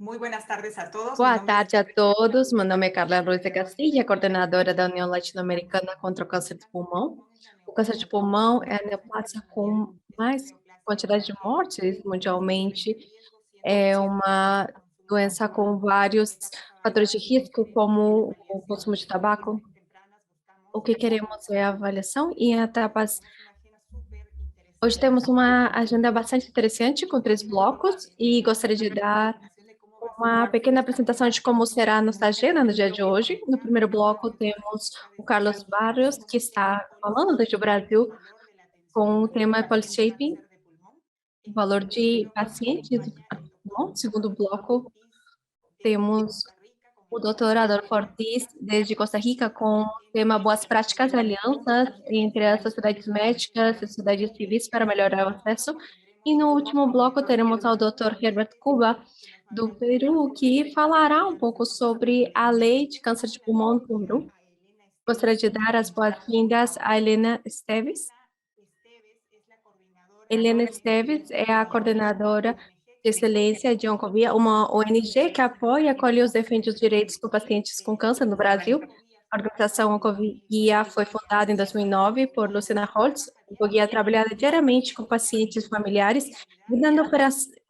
Muy buenas tardes a todos. Mi Boa nombre es tarde a todos. Meu nome é Carla Ruiz de Castilla, coordenadora da União Latino-Americana contra o Câncer de Pulmão. O câncer de pulmão é a neoplasia com mais quantidade de mortes mundialmente. É uma doença com vários fatores de risco, como o consumo de tabaco. O que queremos é a avaliação e etapas. Hoje temos uma agenda bastante interessante com 3 blocos e gostaria de dar uma pequena apresentação de como será nossa agenda no dia de hoje. No primeiro bloco temos o Carlos Barrios, que está falando desde o Brasil com o tema Policy Shaping, o valor de pacientes. No segundo bloco temos o Dr. Adolfo Ortiz, desde Costa Rica, com o tema Boas Práticas e Alianças entre as sociedades médicas e sociedades civis para melhorar o acesso. E no último bloco teremos ao Dr. Herbert Cuba, do Peru, que falará um pouco sobre a lei de câncer de pulmão no Peru. Gostaria de dar as boas-vindas a Helena Esteves. Helena Esteves é a coordenadora de excelência de Oncovia, uma ONG que apoia e acolhe os defende os direitos dos pacientes com câncer no Brasil. A organização Oncovia foi fundada em 2009 por Luciana Holtz. A Oncovia trabalha diariamente com pacientes e familiares, dando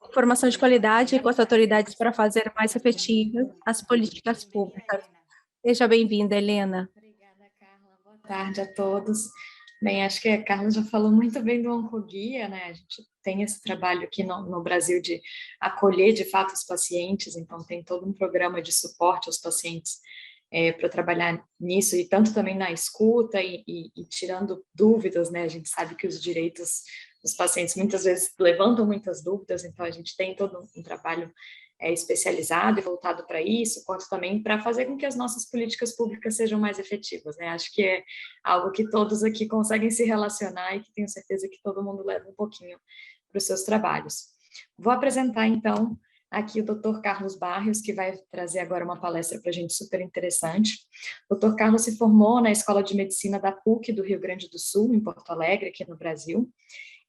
informação de qualidade e com as autoridades para fazer mais efetivas as políticas públicas. Seja bem-vinda, Helena. Obrigada, Carla. Boa tarde a todos. Bem, acho que a Carla já falou muito bem do Oncoguia, né? A gente tem esse trabalho aqui no Brasil de acolher, de fato, os pacientes, então tem todo um programa de suporte aos pacientes para trabalhar nisso, e tanto também na escuta e tirando dúvidas, né? A gente sabe que os direitos dos pacientes muitas vezes levantam muitas dúvidas, então a gente tem todo um trabalho especializado e voltado para isso, quanto também para fazer com que as nossas políticas públicas sejam mais efetivas, né? Acho que é algo que todos aqui conseguem se relacionar e que tenho certeza que todo mundo leva um pouquinho para os seus trabalhos. Vou apresentar, então, aqui o Dr. Carlos Barrios, que vai trazer agora uma palestra para a gente super interessante. O Dr. Carlos se formou na Escola de Medicina da PUC do Rio Grande do Sul, em Porto Alegre, aqui no Brasil.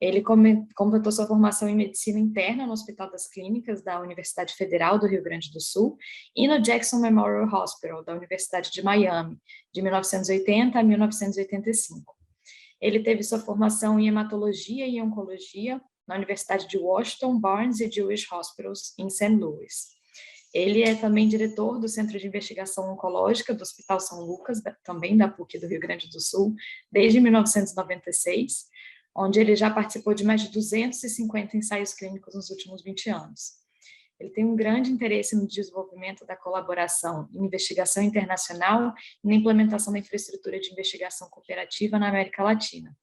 Ele completou sua formação em medicina interna no Hospital das Clínicas da Universidade Federal do Rio Grande do Sul e no Jackson Memorial Hospital da Universidade de Miami, de 1980 a 1985. Ele teve sua formação em hematologia e oncologia na Universidade de Washington, Barnes e Jewish Hospitals, em St. Louis. Ele é também diretor do Centro de Investigação Oncológica do Hospital São Lucas, também da PUC do Rio Grande do Sul, desde 1996, onde ele já participou de mais de 250 ensaios clínicos nos últimos 20 anos. Ele tem um grande interesse no desenvolvimento da colaboração em investigação internacional e na implementação da infraestrutura de investigação cooperativa na América Latina.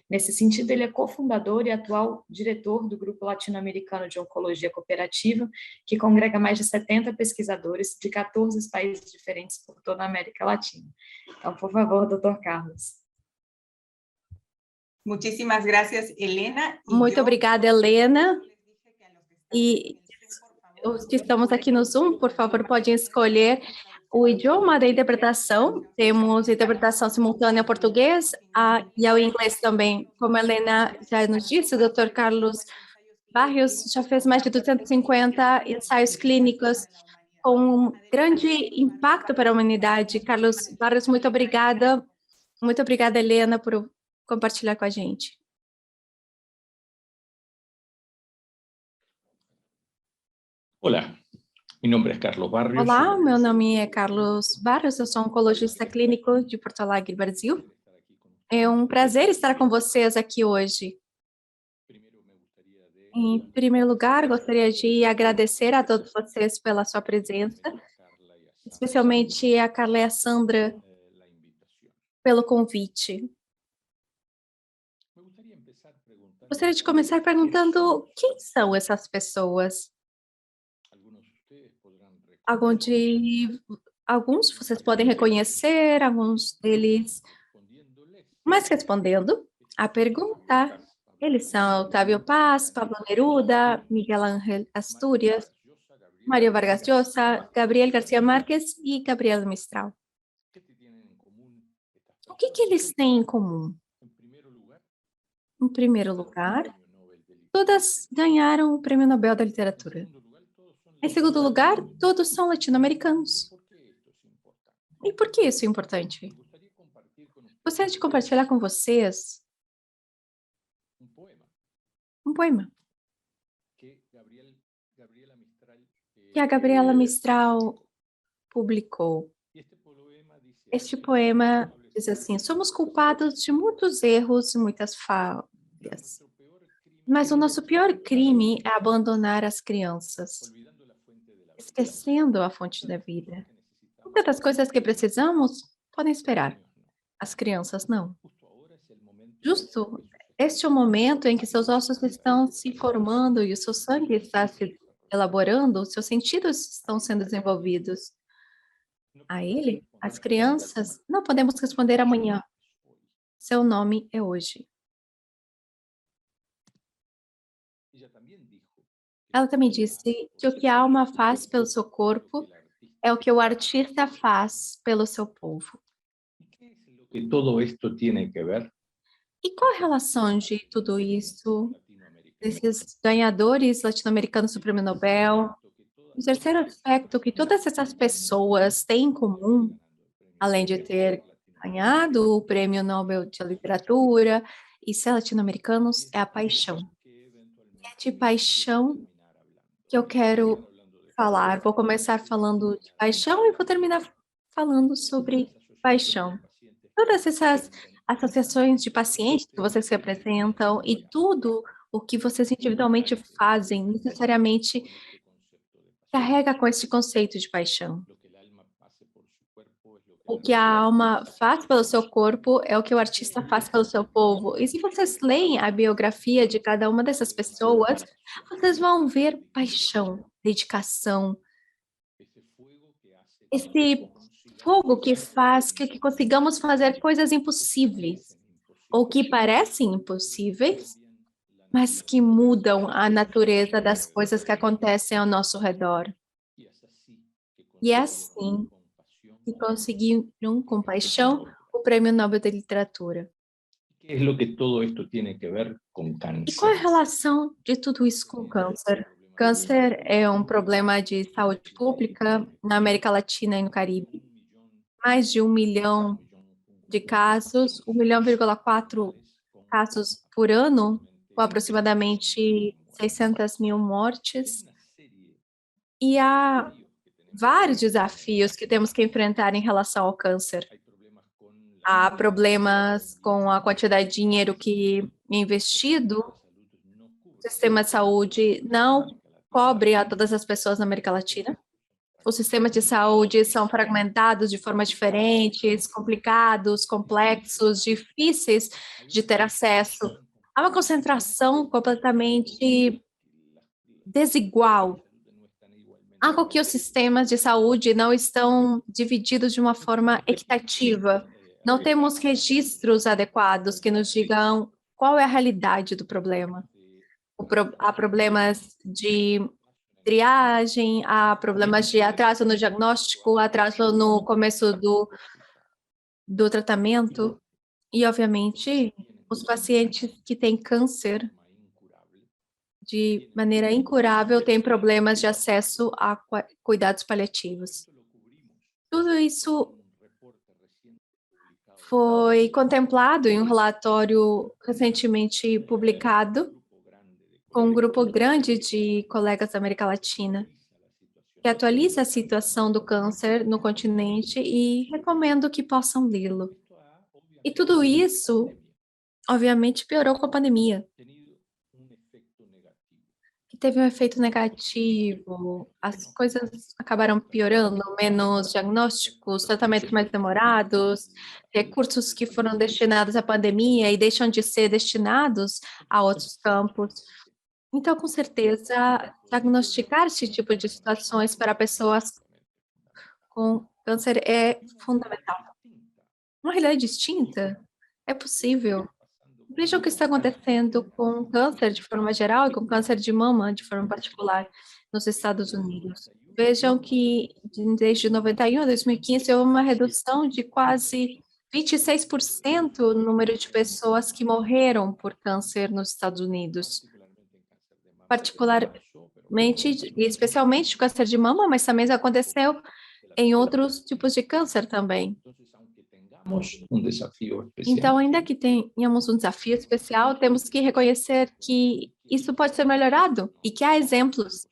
Nesse sentido, ele é cofundador e atual diretor do Grupo Latino-Americano de Oncologia Cooperativa, que congrega mais de 70 pesquisadores de 14 países diferentes por toda a América Latina. Então, por favor, Dr. Carlos. Muchísimas gracias, Helena. Muito obrigada, Helena. E os que estamos aqui no Zoom, por favor, podem escolher o idioma da interpretação. Temos interpretação simultânea ao português e ao inglês também. Como a Helena já nos disse, o Dr. Carlos Barrios já fez mais de 250 ensaios clínicos com um grande impacto para a humanidade. Carlos Barrios, muito obrigada. Muito obrigada, Helena, por compartilhar com a gente. Olá, meu nome é Carlos Barrios. Olá, meu nome é Carlos Barrios, eu sou oncologista clínico de Porto Alegre, Brasil. É um prazer estar com vocês aqui hoje. Em primeiro lugar, gostaria de agradecer a todos vocês pela sua presença, especialmente a Carla e a Sandra pelo convite. Gostaria de começar perguntando quem são essas pessoas? Alguns vocês podem reconhecer, alguns deles. Mas respondendo à pergunta, eles são Otávio Paz, Pablo Neruda, Miguel Ángel Astúrias, Mário Vargas Llosa, Gabriel García Márquez e Gabriel Mistral. O que eles têm em comum? Em primeiro lugar, todas ganharam o Prêmio Nobel da Literatura. Em segundo lugar, todos são latino-americanos. E por que isso é importante? Gostaria de compartilhar com vocês um poema que a Gabriela Mistral publicou. Este poema diz assim: somos culpados de muitos erros e muitas falhas, mas o nosso pior crime é abandonar as crianças, esquecendo a fonte da vida. Muitas das coisas que precisamos podem esperar, as crianças não. Justo este é o momento em que seus ossos estão se formando e o seu sangue está se elaborando, seus sentidos estão sendo desenvolvidos. A ele, as crianças, não podemos responder amanhã. Seu nome é hoje. Ela também disse que o que a alma faz pelo seu corpo é o que o artista faz pelo seu povo. Que todo esto tiene que ver E qual a relação de tudo isso, desses ganhadores latino-americanos do Prêmio Nobel? O terceiro aspecto que todas essas pessoas têm em comum, além de ter ganhado o Prêmio Nobel de Literatura e ser latino-americanos, é a paixão. É de paixão que eu quero falar. Vou começar falando de paixão e vou terminar falando sobre paixão. Todas essas associações de pacientes que vocês representam e tudo o que vocês individualmente fazem, necessariamente carrega com esse conceito de paixão. O que a alma faz pelo seu corpo é o que o artista faz pelo seu povo. E se vocês leem a biografia de cada uma dessas pessoas, vocês vão ver paixão, dedicação, esse fogo que faz que consigamos fazer coisas impossíveis, ou que parecem impossíveis, mas que mudam a natureza das coisas que acontecem ao nosso redor. E é assim que conseguiram, com paixão, o Prêmio Nobel de Literatura. ¿Qué es lo que todo esto tiene que ver con E cáncer? qual é a relação de tudo isso com o câncer? Câncer é um problema de saúde pública na América Latina e no Caribe. Mais de 1 milhão de casos, 1,4 milhão casos por ano, com aproximadamente 600 mil mortes. E há vários desafios que temos que enfrentar em relação ao câncer. Há problemas com a quantidade de dinheiro que é investido. O sistema de saúde não cobre a todas as pessoas na América Latina. Os sistemas de saúde são fragmentados de formas diferentes, complicados, complexos, difíceis de ter acesso. Há uma concentração completamente desigual. Algo que os sistemas de saúde não estão divididos de uma forma equitativa. Não temos registros adequados que nos digam qual é a realidade do problema. Há problemas de triagem, há problemas de atraso no diagnóstico, atraso no começo do tratamento. E, obviamente, os pacientes que têm câncer de maneira incurável têm problemas de acesso a cuidados paliativos. Tudo isso foi contemplado em um relatório recentemente publicado com um grupo grande de colegas da América Latina, que atualiza a situação do câncer no continente e recomendo que possam lê-lo. E tudo isso, obviamente, piorou com a pandemia, que teve um efeito negativo, as coisas acabaram piorando, menos diagnósticos, tratamentos mais demorados, recursos que foram destinados à pandemia e deixam de ser destinados a outros campos. Então, com certeza, diagnosticar esse tipo de situações para pessoas com câncer é fundamental. Uma realidade distinta é possível. Vejam o que está acontecendo com câncer de forma geral e com câncer de mama de forma particular nos Estados Unidos. Vejam que desde 91 a 2015 houve uma redução de quase 26% no número de pessoas que morreram por câncer nos Estados Unidos. e especialmente de câncer de mama, mas também aconteceu em outros tipos de câncer também. Então, ainda que tenhamos um desafio especial, temos que reconhecer que isso pode ser melhorado e que há exemplos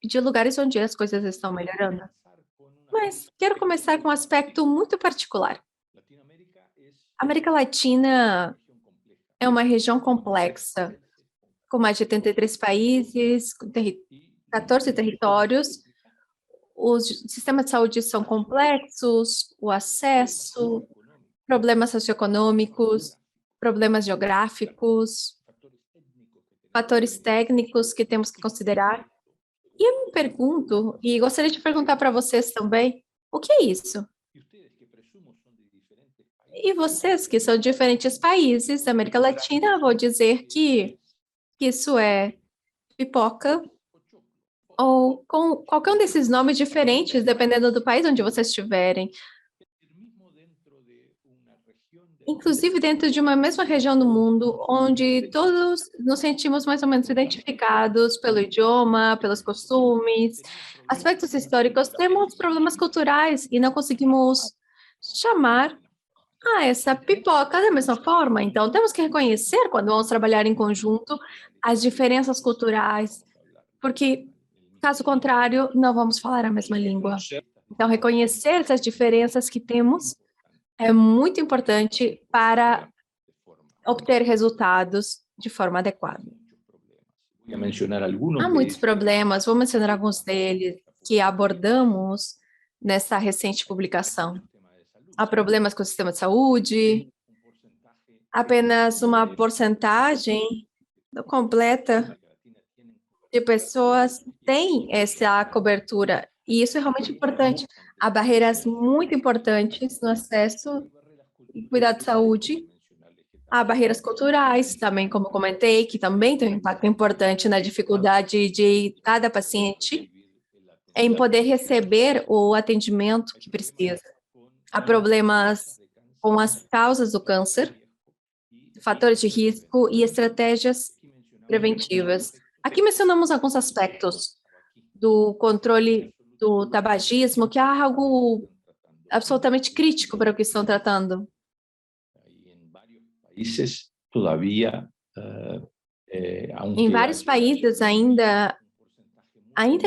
de lugares onde as coisas estão melhorando. Mas quero começar com um aspecto muito particular. A América Latina é uma região complexa, com mais de 83 países, 14 territórios. Os sistemas de saúde são complexos, o acesso, problemas socioeconômicos, problemas geográficos, fatores técnicos que temos que considerar. E eu me pergunto, e gostaria de perguntar para vocês também, o que é isso? E vocês, que são de diferentes países da América Latina, vou dizer que isso é pipoca, ou com qualquer um desses nomes diferentes, dependendo do país onde vocês estiverem. Inclusive dentro de uma mesma região do mundo, onde todos nos sentimos mais ou menos identificados pelo idioma, pelos costumes, aspectos históricos, temos problemas culturais e não conseguimos chamar essa pipoca da mesma forma. Então, temos que reconhecer, quando vamos trabalhar em conjunto, as diferenças culturais, porque, caso contrário, não vamos falar a mesma língua. Então, reconhecer essas diferenças que temos é muito importante para obter resultados de forma adequada. Há muitos problemas, vou mencionar alguns deles que abordamos nessa recente publicação. Há problemas com o sistema de saúde, apenas uma porcentagem completa de pessoas tem essa cobertura, e isso é realmente importante. Há barreiras muito importantes no acesso e cuidado de saúde. Há barreiras culturais, também, como comentei, que também tem um impacto importante na dificuldade de cada paciente em poder receber o atendimento que precisa. Há problemas com as causas do câncer, fatores de risco e estratégias preventivas. Aqui mencionamos alguns aspectos do controle do tabagismo, que é algo absolutamente crítico para o que estão tratando. Em vários países ainda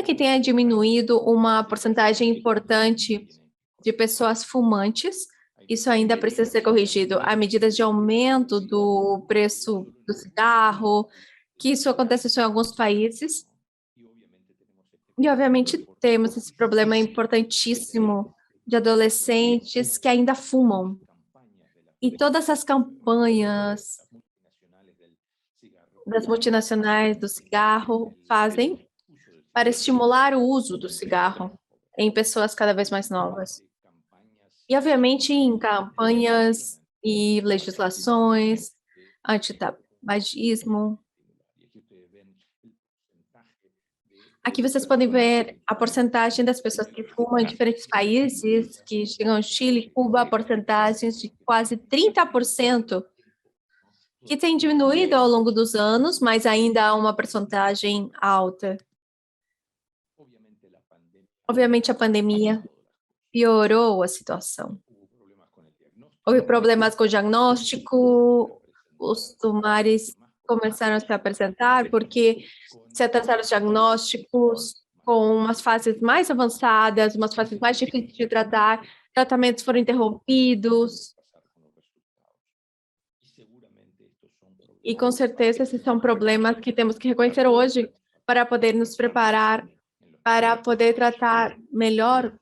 que tenha diminuído uma porcentagem importante de pessoas fumantes, isso ainda precisa ser corrigido. Há medidas de aumento do preço do cigarro, que isso acontece só em alguns países. E, obviamente, temos esse problema importantíssimo de adolescentes que ainda fumam. E todas as campanhas das multinacionais do cigarro fazem para estimular o uso do cigarro em pessoas cada vez mais novas. E, obviamente, em campanhas e legislações antitabagismo. Aqui vocês podem ver a porcentagem das pessoas que fumam em diferentes países, que chegam ao Chile, Cuba, porcentagens de quase 30%, que tem diminuído ao longo dos anos, mas ainda há uma porcentagem alta. Obviamente, a pandemia piorou a situação. Houve problemas com o diagnóstico, os tumores começaram a se apresentar porque se atrasaram os diagnósticos com umas fases mais avançadas, umas fases mais difíceis de tratar, tratamentos foram interrompidos. E, com certeza, esses são problemas que temos que reconhecer hoje para poder nos preparar, para poder tratar melhor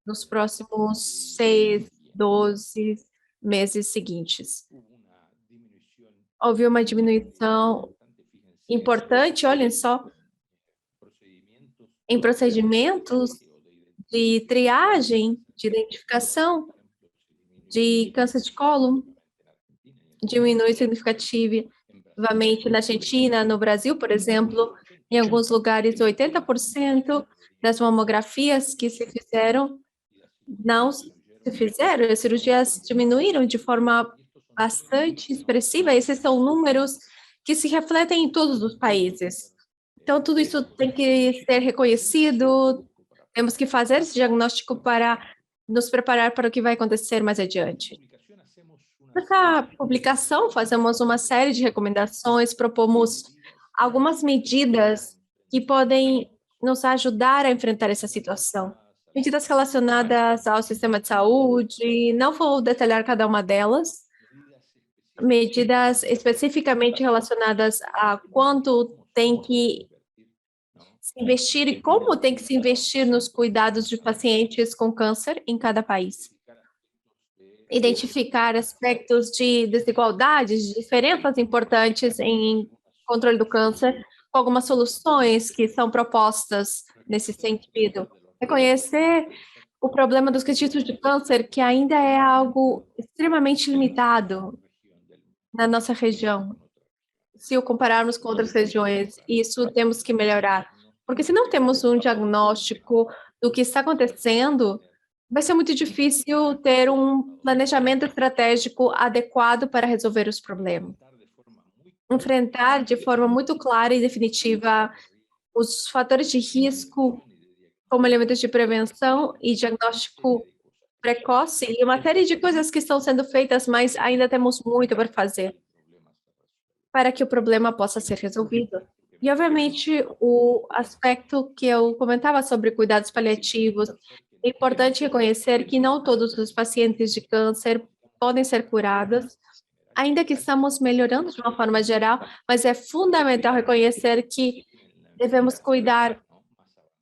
nos próximos 6, 12 meses seguintes. Houve uma diminuição importante, olhem só, em procedimentos de triagem, de identificação de câncer de colo, diminui significativamente na Argentina, no Brasil, por exemplo, em alguns lugares 80% das mamografias que se fizeram não se fizeram, as cirurgias diminuíram de forma bastante expressiva. Esses são números que se refletem em todos os países. Então, tudo isso tem que ser reconhecido, temos que fazer esse diagnóstico para nos preparar para o que vai acontecer mais adiante. Nessa publicação, fazemos uma série de recomendações, propomos algumas medidas que podem nos ajudar a enfrentar essa situação. Medidas relacionadas ao sistema de saúde, não vou detalhar cada uma delas, medidas especificamente relacionadas a quanto tem que se investir e como tem que se investir nos cuidados de pacientes com câncer em cada país. Identificar aspectos de desigualdades, de diferenças importantes em controle do câncer, com algumas soluções que são propostas nesse sentido. Reconhecer o problema dos registros de câncer, que ainda é algo extremamente limitado na nossa região. Se o compararmos com outras regiões, isso temos que melhorar. Porque se não temos um diagnóstico do que está acontecendo, vai ser muito difícil ter um planejamento estratégico adequado para resolver os problemas. Enfrentar de forma muito clara e definitiva os fatores de risco, como elementos de prevenção e diagnóstico precoce, e uma série de coisas que estão sendo feitas, mas ainda temos muito para fazer para que o problema possa ser resolvido. E, obviamente, o aspecto que eu comentava sobre cuidados paliativos, é importante reconhecer que não todos os pacientes de câncer podem ser curados, ainda que estamos melhorando de uma forma geral, mas é fundamental reconhecer que devemos cuidar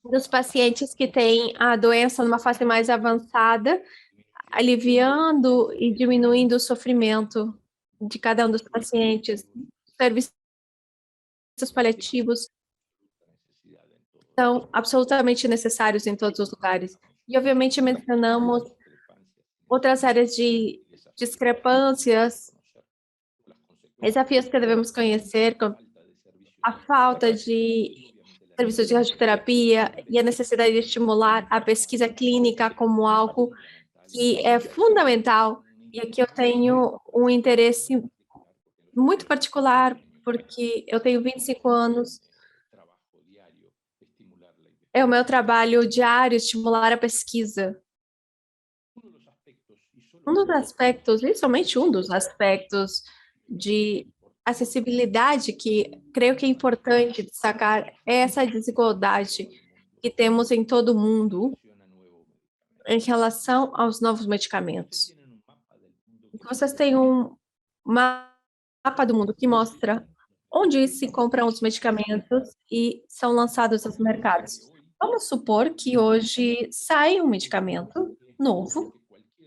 dos pacientes que têm a doença numa fase mais avançada, aliviando e diminuindo o sofrimento de cada um dos pacientes. Serviços paliativos são absolutamente necessários em todos os lugares. E, obviamente, mencionamos outras áreas de discrepâncias, desafios que devemos conhecer, como a falta de serviços de radioterapia e a necessidade de estimular a pesquisa clínica como algo que é fundamental. E aqui eu tenho um interesse muito particular, porque eu tenho 25 anos, é o meu trabalho diário estimular a pesquisa. Um dos aspectos, e somente um dos aspectos de acessibilidade que creio que é importante destacar é essa desigualdade que temos em todo o mundo em relação aos novos medicamentos. Vocês têm um mapa do mundo que mostra onde se compram os medicamentos e são lançados aos mercados. Vamos supor que hoje sai um medicamento novo,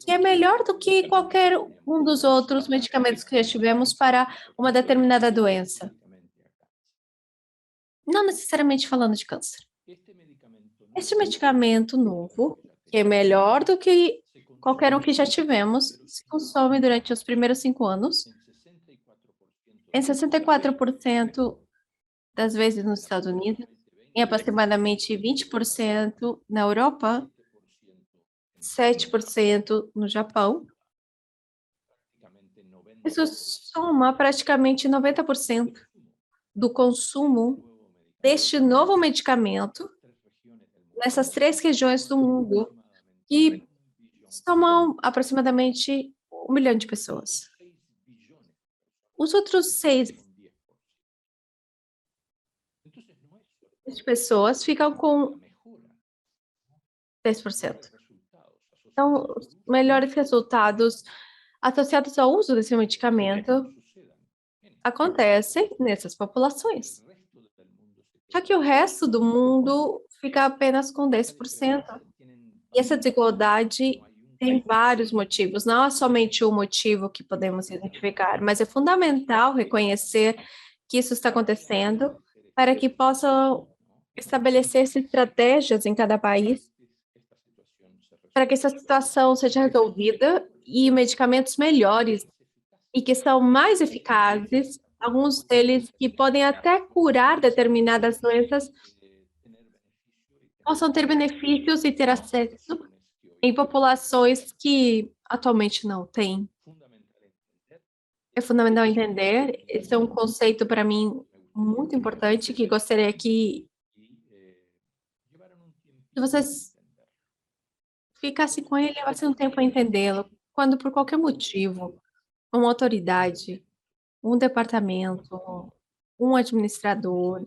que é melhor do que qualquer um dos outros medicamentos que já tivemos para uma determinada doença. Não necessariamente falando de câncer. Este medicamento novo, que é melhor do que qualquer um que já tivemos, se consome durante os primeiros 5 anos, em 64% das vezes nos Estados Unidos, em aproximadamente 20% na Europa, 7% no Japão. Isso soma praticamente 90% do consumo deste novo medicamento nessas 3 regiões do mundo, que somam aproximadamente 1 milhão de pessoas. Os outros 6 pessoas ficam com 10%. Então, os melhores resultados associados ao uso desse medicamento acontecem nessas populações. Já que o resto do mundo fica apenas com 10%. E essa desigualdade tem vários motivos, não é somente um motivo que podemos identificar, mas é fundamental reconhecer que isso está acontecendo para que possam estabelecer-se estratégias em cada país para que essa situação seja resolvida e medicamentos melhores e que são mais eficazes, alguns deles que podem até curar determinadas doenças, possam ter benefícios e ter acesso em populações que atualmente não têm. É fundamental entender, esse é um conceito para mim muito importante que gostaria que vocês ficassem com ele e levassem um tempo a entendê-lo. Quando, por qualquer motivo, uma autoridade, um departamento, um administrador,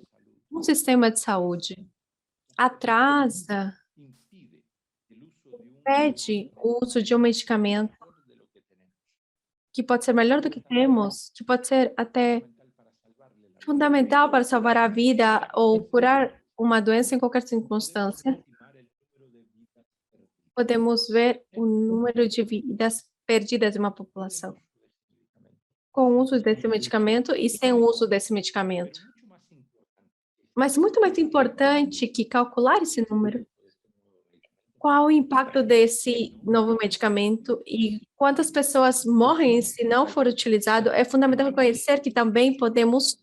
um sistema de saúde atrasa, pede o uso de um medicamento que pode ser melhor do que temos, que pode ser até fundamental para salvar a vida ou curar uma doença em qualquer circunstância, podemos ver o número de vidas perdidas de uma população com o uso desse medicamento e sem o uso desse medicamento. Mas muito mais importante que calcular esse número, qual o impacto desse novo medicamento e quantas pessoas morrem se não for utilizado, é fundamental reconhecer que também podemos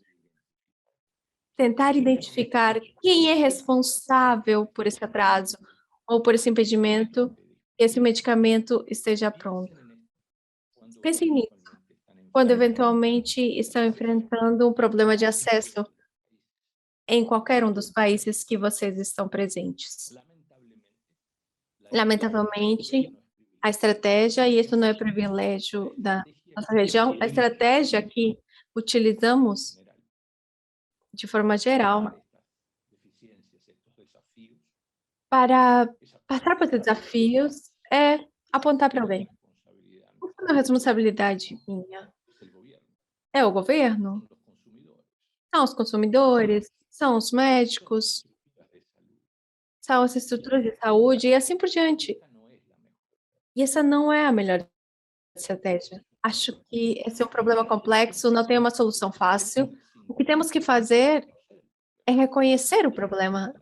tentar identificar quem é responsável por esse atraso ou por esse impedimento que esse medicamento esteja pronto. Pensem nisso, quando eventualmente estão enfrentando um problema de acesso em qualquer um dos países que vocês estão presentes. Lamentavelmente, a estratégia, e isso não é privilégio da nossa região, a estratégia que utilizamos de forma geral para passar por esses desafios é apontar para alguém. Não é uma responsabilidade minha. É o governo? São os consumidores? São os médicos? São as estruturas de saúde e assim por diante. E essa não é a melhor estratégia. Acho que esse é um problema complexo, não tem uma solução fácil. O que temos que fazer é reconhecer o problema,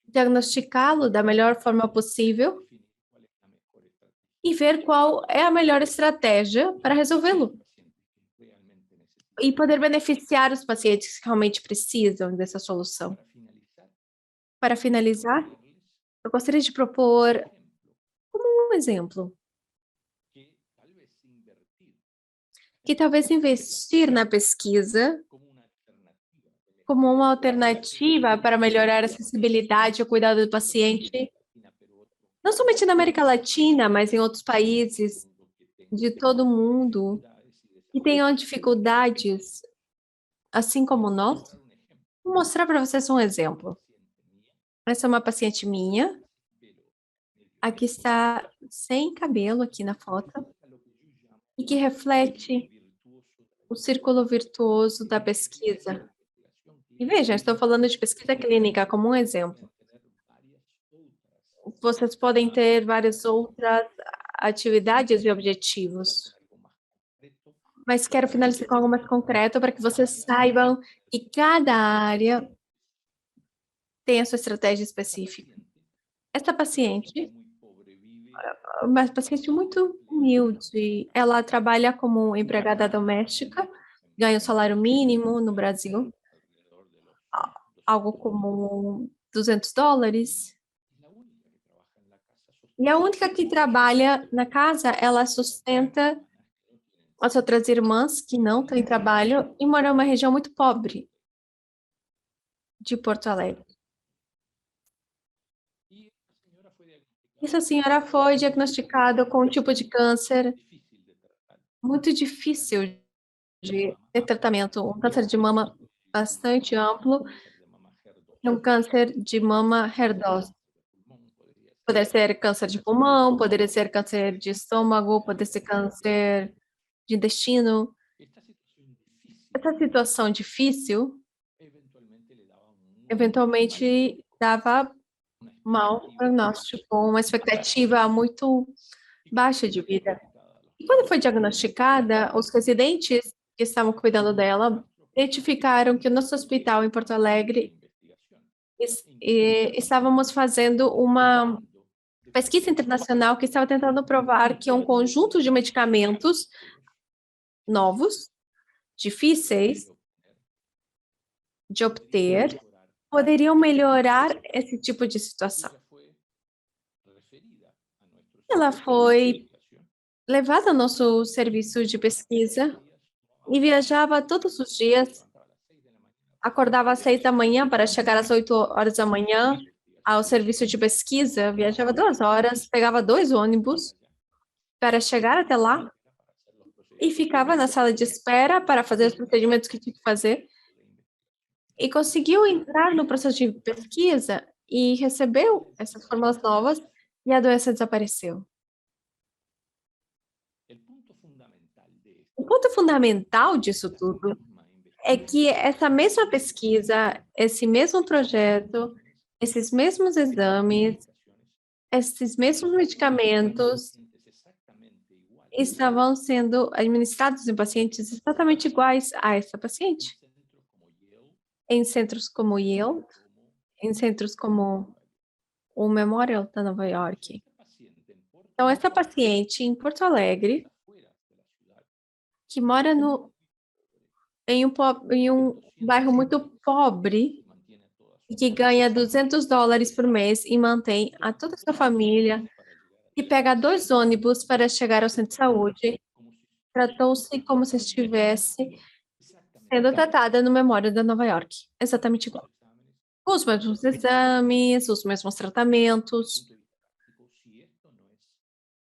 diagnosticá-lo da melhor forma possível e ver qual é a melhor estratégia para resolvê-lo. E poder beneficiar os pacientes que realmente precisam dessa solução. Para finalizar, eu gostaria de propor como um exemplo que talvez investir na pesquisa como uma alternativa para melhorar a acessibilidade e o cuidado do paciente, não somente na América Latina, mas em outros países de todo o mundo que tenham dificuldades, assim como nós. Vou mostrar para vocês um exemplo. Essa é uma paciente minha. Aqui está sem cabelo aqui na foto e que reflete o círculo virtuoso da pesquisa. E veja, estou falando de pesquisa clínica como um exemplo. Vocês podem ter várias outras atividades e objetivos. Mas quero finalizar com algo mais concreto para que vocês saibam que cada área tem a sua estratégia específica. Essa paciente, uma paciente muito humilde, ela trabalha como empregada doméstica, ganha um salário mínimo no Brasil, algo como $200. E a única que trabalha na casa, ela sustenta as outras irmãs que não têm trabalho e moram em uma região muito pobre de Porto Alegre. Essa senhora foi diagnosticada com um tipo de câncer muito difícil de ter tratamento, um câncer de mama bastante amplo, e um câncer de mama HER2. Poderia ser câncer de pulmão, poderia ser câncer de estômago, poderia ser câncer de intestino. Essa situação difícil, eventualmente, dava mau prognóstico, uma expectativa muito baixa de vida. E quando foi diagnosticada, os residentes que estavam cuidando dela identificaram que o nosso hospital em Porto Alegre estávamos fazendo uma pesquisa internacional que estava tentando provar que um conjunto de medicamentos novos, difíceis de obter, poderiam melhorar esse tipo de situação. Ela foi levada ao nosso serviço de pesquisa e viajava todos os dias acordava às 6 da manhã para chegar às 8 horas da manhã ao serviço de pesquisa, viajava 2 horas, pegava 2 ônibus para chegar até lá e ficava na sala de espera para fazer os procedimentos que tinha que fazer e conseguiu entrar no processo de pesquisa e recebeu essas fórmulas novas e a doença desapareceu. O ponto fundamental disso tudo é que essa mesma pesquisa, esse mesmo projeto, esses mesmos exames, esses mesmos medicamentos estavam sendo administrados em pacientes exatamente iguais a essa paciente. Em centros como Yale, em centros como o Memorial da Nova York. Então, essa paciente em Porto Alegre, que mora em um bairro muito pobre, e que ganha $200 por mês e mantém a toda a sua família, e pega 2 ônibus para chegar ao centro de saúde, tratou-se como se estivesse sendo tratada no Memorial da Nova York. Exatamente igual. Os mesmos exames, os mesmos tratamentos.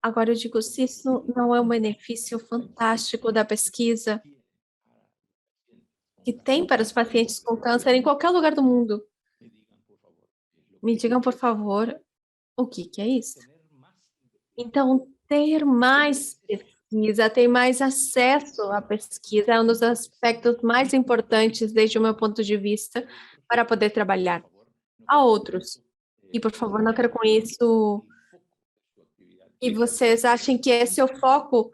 Agora, eu digo, se isso não é um benefício fantástico da pesquisa que tem para os pacientes com câncer em qualquer lugar do mundo, me digam, por favor, o que é isso? Então, ter mais pesquisa, ter mais acesso à pesquisa é um dos aspectos mais importantes, desde o meu ponto de vista, para poder trabalhar. Há outros. E, por favor, não quero com isso que vocês achem que esse é o foco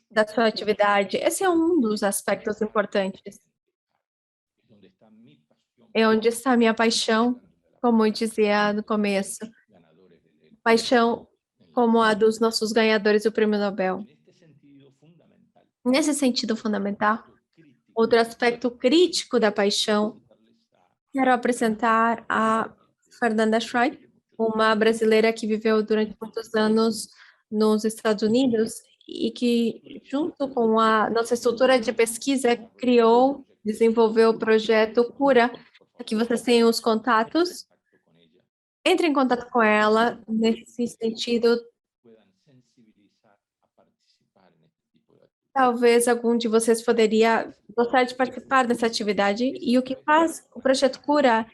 da sua atividade. Esse é um dos aspectos importantes. É onde está a minha paixão, como eu dizia no começo. Paixão como a dos nossos ganhadores do Prêmio Nobel. Nesse sentido fundamental, outro aspecto crítico da paixão, quero apresentar a Fernanda Schreit, uma brasileira que viveu durante muitos anos nos Estados Unidos e que, junto com a nossa estrutura de pesquisa, desenvolveu o projeto Cura. Aqui vocês têm os contatos. Entre em contato com ela nesse sentido. Talvez algum de vocês poderia gostar de participar dessa atividade. E o que faz o Projeto Cura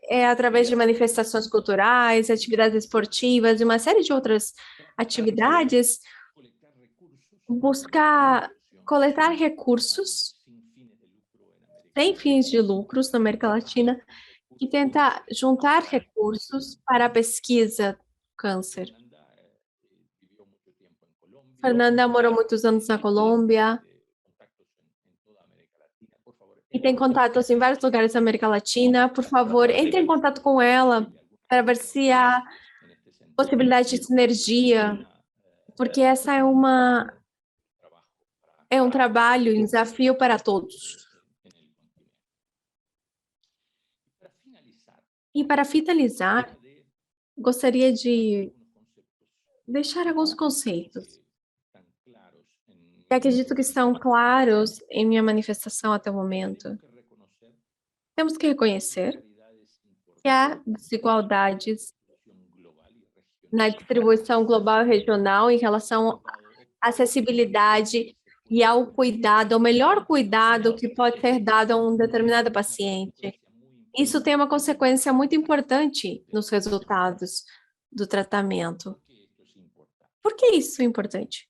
é, através de manifestações culturais, atividades esportivas e uma série de outras atividades, buscar coletar recursos sem fins de lucros na América Latina e tentar juntar recursos para a pesquisa do câncer. Fernanda morou muitos anos na Colômbia e tem contatos em vários lugares da América Latina. Por favor, entre em contato com ela para ver se há possibilidade de sinergia, porque essa é um trabalho, um desafio para todos. E para finalizar, gostaria de deixar alguns conceitos que acredito que estão claros em minha manifestação até o momento. Temos que reconhecer que há desigualdades na distribuição global e regional em relação à acessibilidade e ao cuidado, ao melhor cuidado que pode ser dado a um determinado paciente. Isso tem uma consequência muito importante nos resultados do tratamento. Por que isso é importante?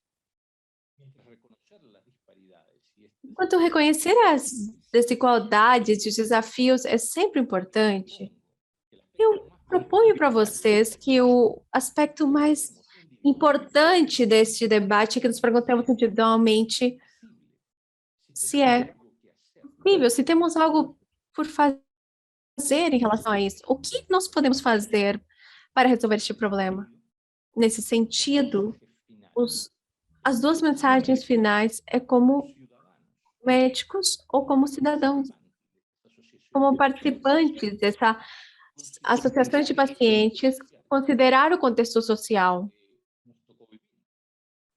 Enquanto reconhecer as desigualdades e os desafios é sempre importante, eu proponho para vocês que o aspecto mais importante deste debate é que nos perguntemos individualmente se é possível, se temos algo por fazer em relação a isso. O que nós podemos fazer para resolver este problema? Nesse sentido, as duas mensagens finais é como médicos ou como cidadãos, como participantes dessa associação de pacientes, considerar o contexto social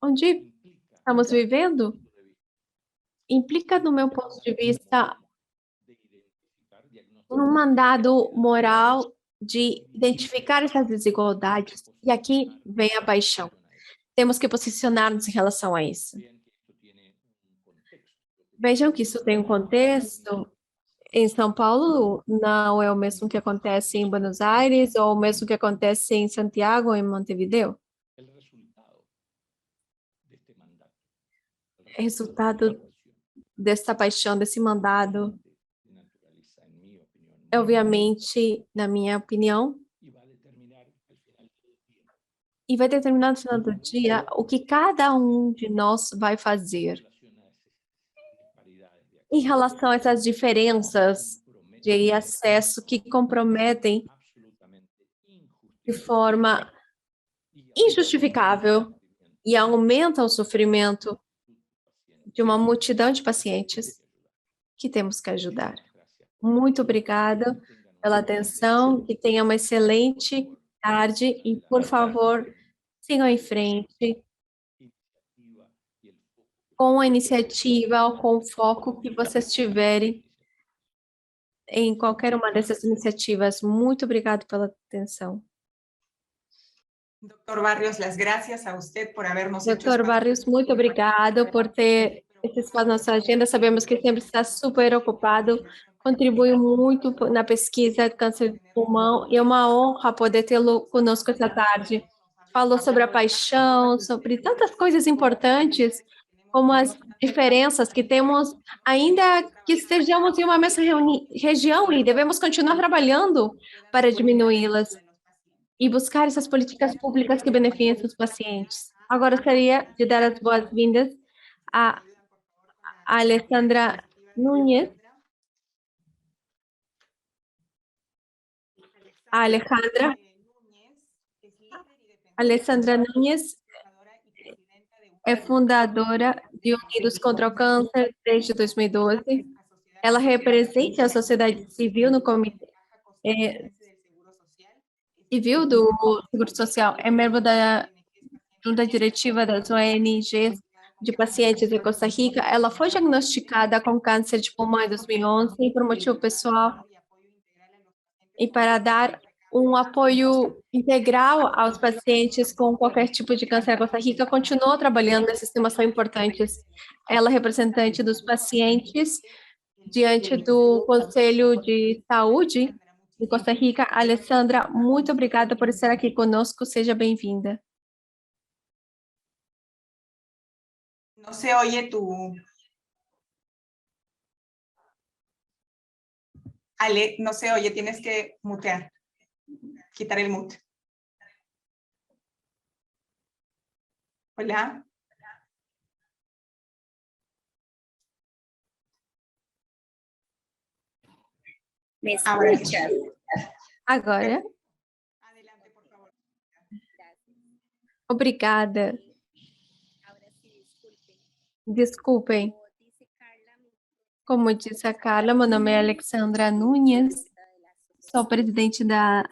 onde estamos vivendo, implica, no meu ponto de vista, um mandado moral de identificar essas desigualdades. E aqui vem a paixão. Temos que posicionar-nos em relação a isso. Vejam que isso tem um contexto. Em São Paulo, não é o mesmo que acontece em Buenos Aires ou o mesmo que acontece em Santiago ou em Montevideo. É resultado dessa paixão, desse mandado, é obviamente, na minha opinião, e vai determinar no final do dia o que cada um de nós vai fazer em relação a essas diferenças de acesso que comprometem de forma injustificável e aumentam o sofrimento de uma multidão de pacientes que temos que ajudar. Muito obrigada pela atenção, que tenha uma excelente tarde e, por favor, sigam em frente com a iniciativa ou com o foco que vocês tiverem em qualquer uma dessas iniciativas. Muito obrigado pela atenção. Dr. Barrios, las gracias a usted por habernos hecho Dr. Barrios, muito obrigado por ter esse espaço na nossa agenda. Sabemos que sempre está super ocupado, contribuiu muito na pesquisa de câncer de pulmão e é uma honra poder tê-lo conosco essa tarde. Falou sobre a paixão, sobre tantas coisas importantes, como as diferenças que temos, ainda que estejamos em uma mesma região e devemos continuar trabalhando para diminuí-las e buscar essas políticas públicas que beneficiem os pacientes. Agora, gostaria de dar as boas-vindas a Alessandra Núñez. A Alessandra Núñez é fundadora de Unidos contra o Câncer desde 2012. Ela representa a sociedade civil no Comitê Civil do Seguro Social, é membro da junta diretiva das ONGs de pacientes de Costa Rica. Ela foi diagnosticada com câncer de pulmão em 2011 e por motivo pessoal e para dar um apoio integral aos pacientes com qualquer tipo de câncer em Costa Rica, continuou trabalhando nesses temas tão importantes. Ela é representante dos pacientes diante do Conselho de Saúde de Costa Rica. Alessandra, muito obrigada por estar aqui conosco. Seja bem-vinda. No se oye tu... Ale, no se oye, tienes que mutear, quitar el mute. Hola. ¿Me escuchas? Agora. Adelante, por favor. Obrigada. Desculpem. Como disse a Carla, meu nome é Alexandra Núñez, sou presidente da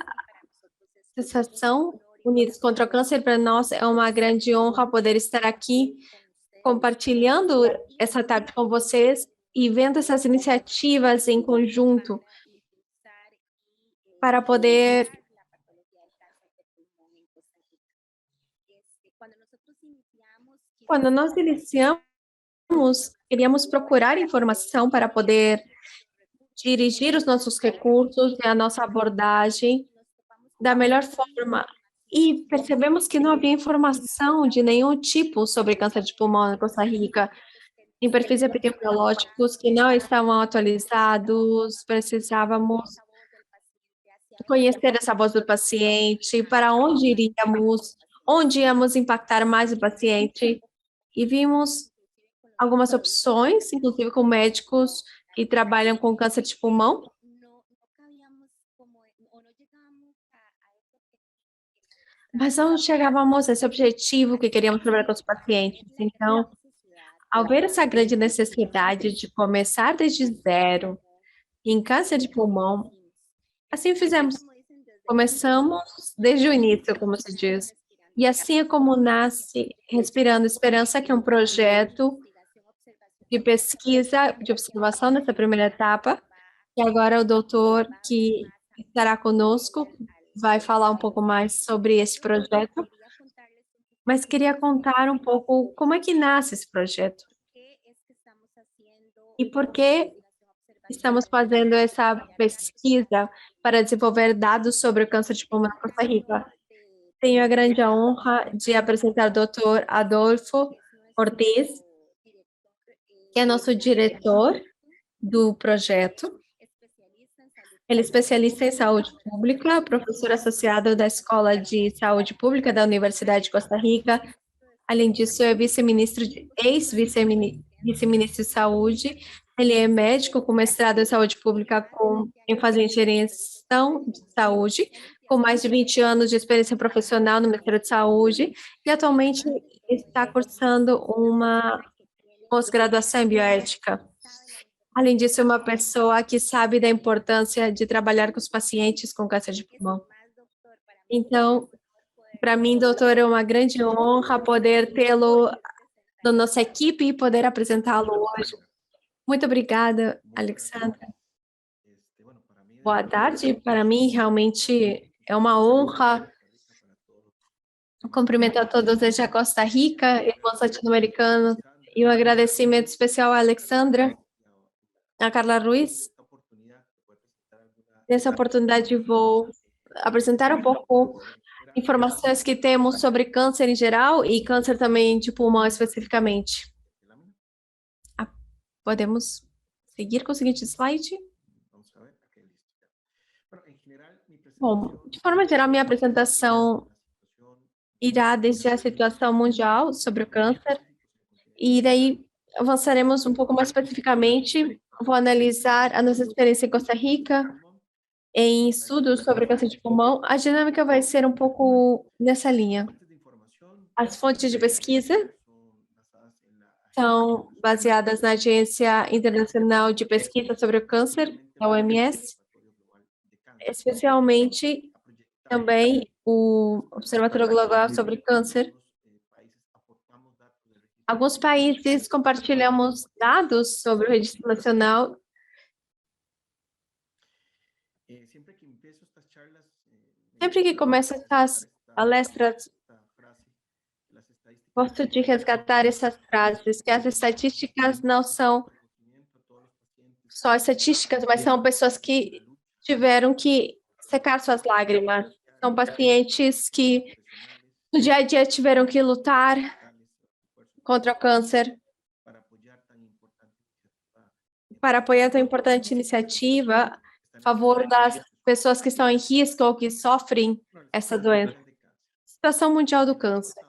Associação Unidos contra o Câncer. Para nós é uma grande honra poder estar aqui compartilhando essa tarde com vocês e vendo essas iniciativas em conjunto para poder quando nós iniciamos, queríamos procurar informação para poder dirigir os nossos recursos e a nossa abordagem da melhor forma. E percebemos que não havia informação de nenhum tipo sobre câncer de pulmão na Costa Rica, em perfis epidemiológicos que não estavam atualizados. Precisávamos conhecer essa voz do paciente, para onde iríamos, onde íamos impactar mais o paciente. E vimos algumas opções, inclusive com médicos que trabalham com câncer de pulmão. Mas não chegávamos a esse objetivo que queríamos trabalhar com os pacientes. Então, ao ver essa grande necessidade de começar desde zero em câncer de pulmão, assim fizemos. Começamos desde o início, como se diz. E assim é como nasce Respirando Esperança, que é um projeto de pesquisa, de observação nessa primeira etapa, E agora o doutor que estará conosco vai falar um pouco mais sobre esse projeto, mas queria contar um pouco como é que nasce esse projeto e por que estamos fazendo essa pesquisa para desenvolver dados sobre o câncer de pulmão na Costa Rica. Tenho a grande honra de apresentar o doutor Adolfo Ortiz, que é nosso diretor do projeto. Ele é especialista em saúde pública, professor associado da Escola de Saúde Pública da Universidade de Costa Rica. Além disso, é ex-vice-ministro de Saúde. Ele é médico com mestrado em saúde pública com ênfase em gestão de saúde, com mais de 20 anos de experiência profissional no Ministério de Saúde e atualmente está cursando uma pós-graduação em bioética. Além disso, é uma pessoa que sabe da importância de trabalhar com os pacientes com câncer de pulmão. Então, para mim, doutor, é uma grande honra poder tê-lo na nossa equipe e poder apresentá-lo hoje. Muito obrigada, Alexandra. Boa tarde. Para mim, realmente é uma honra cumprimentar todos desde a Costa Rica, irmãos latino-americanos, e um agradecimento especial à Alexandra, a Carla Ruiz. Nessa oportunidade, vou apresentar um pouco informações que temos sobre câncer em geral e câncer também de pulmão especificamente. Podemos seguir com o seguinte slide? Bom, de forma geral, minha apresentação irá desde a situação mundial sobre o câncer e daí avançaremos um pouco mais especificamente. Vou analisar a nossa experiência em Costa Rica, em estudos sobre câncer de pulmão. A dinâmica vai ser um pouco nessa linha. As fontes de pesquisa são baseadas na Agência Internacional de Pesquisa sobre o Câncer, a OMS, especialmente também o Observatório Global sobre Câncer. Alguns países compartilhamos dados sobre o Registro Nacional. Sempre que começo essas palestras, gosto de resgatar essas frases, que as estatísticas não são só estatísticas, mas são pessoas que tiveram que secar suas lágrimas. São pacientes que no dia a dia tiveram que lutar contra o câncer para apoiar tão importante iniciativa a favor das pessoas que estão em risco ou que sofrem essa doença. Situação mundial do câncer.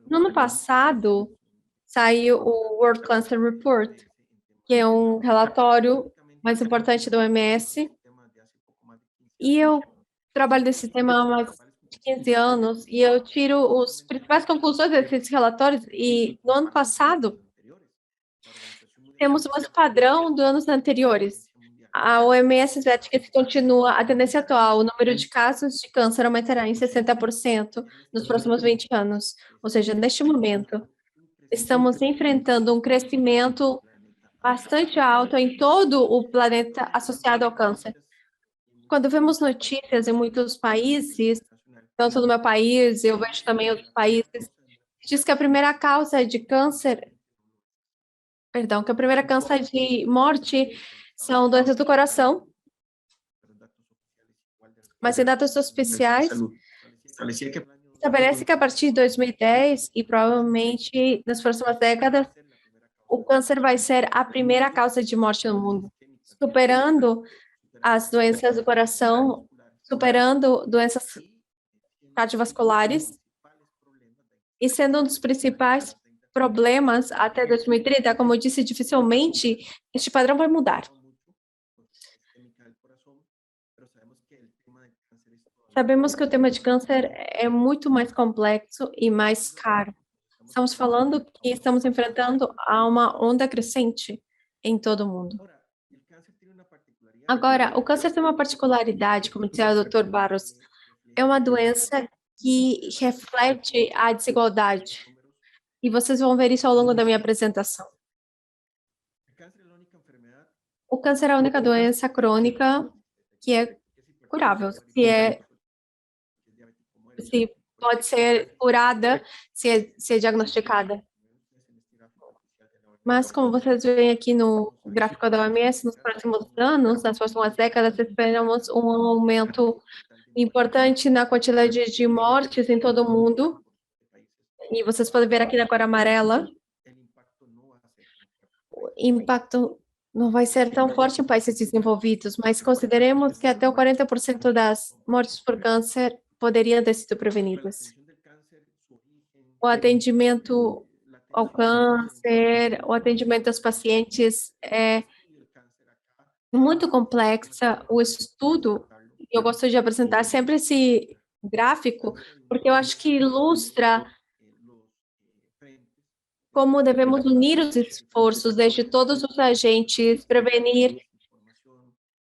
No ano passado, saiu o World Cancer Report, que é um relatório mais importante da OMS, e eu trabalho nesse tema há mais de 15 anos, e eu tiro as principais conclusões desses relatórios, e no ano passado, temos o mesmo padrão dos anos anteriores. A OMS adverte que se continua a tendência atual, o número de casos de câncer aumentará em 60% nos próximos 20 anos. Ou seja, neste momento, estamos enfrentando um crescimento bastante alto em todo o planeta associado ao câncer. Quando vemos notícias em muitos países, tanto no meu país, eu vejo também em outros países, diz que a primeira causa de câncer, que a primeira causa de morte são doenças do coração, mas em dados oficiais, estabelece que a partir de 2010 e provavelmente nas próximas décadas, o câncer vai ser a primeira causa de morte no mundo, superando as doenças do coração, superando doenças cardiovasculares e sendo um dos principais problemas até 2030. Como eu disse, dificilmente este padrão vai mudar. Sabemos que o tema de câncer é muito mais complexo e mais caro. Estamos falando que estamos enfrentando a uma onda crescente em todo o mundo. Agora, o câncer tem uma particularidade, como disse o Dr. Barros, é uma doença que reflete a desigualdade. E vocês vão ver isso ao longo da minha apresentação. O câncer é a única doença crônica que é curável, se pode ser curada, se é diagnosticada. Mas, como vocês veem aqui no gráfico da OMS, nos próximos anos, nas próximas décadas, esperamos um aumento importante na quantidade de mortes em todo o mundo. E vocês podem ver aqui na cor amarela, o impacto não vai ser tão forte em países desenvolvidos, mas consideremos que até o 40% das mortes por câncer poderiam ter sido prevenidas. O atendimento ao câncer, o atendimento aos pacientes é muito complexa. O estudo, eu gosto de apresentar sempre esse gráfico, porque eu acho que ilustra como devemos unir os esforços desde todos os agentes, prevenir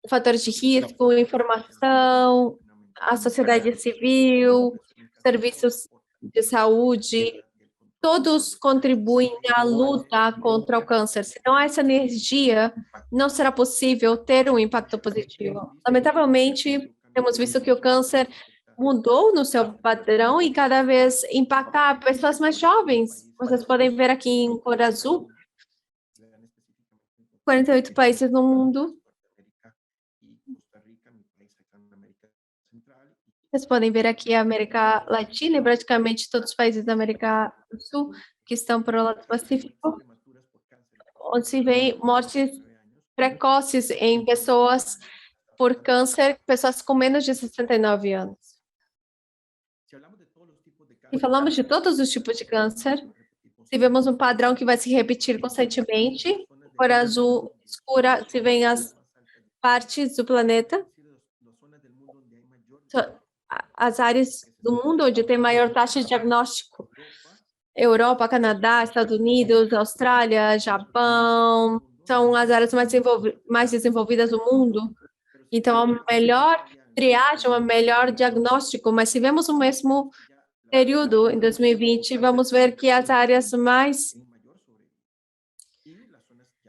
fatores de risco, informação, a sociedade civil, serviços de saúde, todos contribuem na luta contra o câncer. Se não há essa energia, não será possível ter um impacto positivo. Lamentavelmente, temos visto que o câncer mudou no seu padrão e cada vez impacta pessoas mais jovens. Vocês podem ver aqui em cor azul, 48 países no mundo. Vocês podem ver aqui a América Latina e praticamente todos os países da América do Sul que estão para o lado do Pacífico, onde se vê mortes precoces em pessoas por câncer, pessoas com menos de 69 anos. E falamos de todos os tipos de câncer, se vemos um padrão que vai se repetir constantemente, por azul escura, se vêem as partes do planeta, as áreas do mundo onde tem maior taxa de diagnóstico. Europa, Canadá, Estados Unidos, Austrália, Japão, são as áreas mais desenvolvidas do mundo. Então, a melhor triagem, o melhor diagnóstico, mas se vemos o mesmo período, em 2020, vamos ver que as áreas mais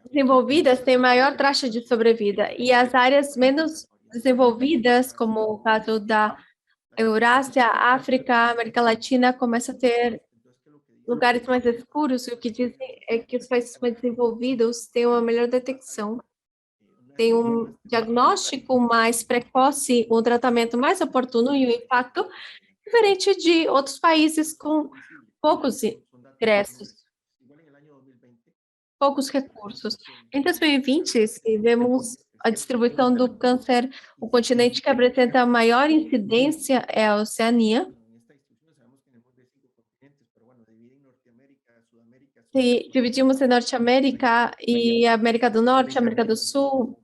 desenvolvidas têm maior taxa de sobrevida, e as áreas menos desenvolvidas, como o caso da Eurásia, África, América Latina, começa a ter lugares mais escuros, e o que dizem é que os países mais desenvolvidos têm uma melhor detecção, têm um diagnóstico mais precoce, um tratamento mais oportuno e um impacto diferente de outros países com poucos ingressos, poucos recursos. Em 2020, se vemos a distribuição do câncer, o continente que apresenta a maior incidência é a Oceania. Se dividimos em Norte-América e América do Norte, América do Sul,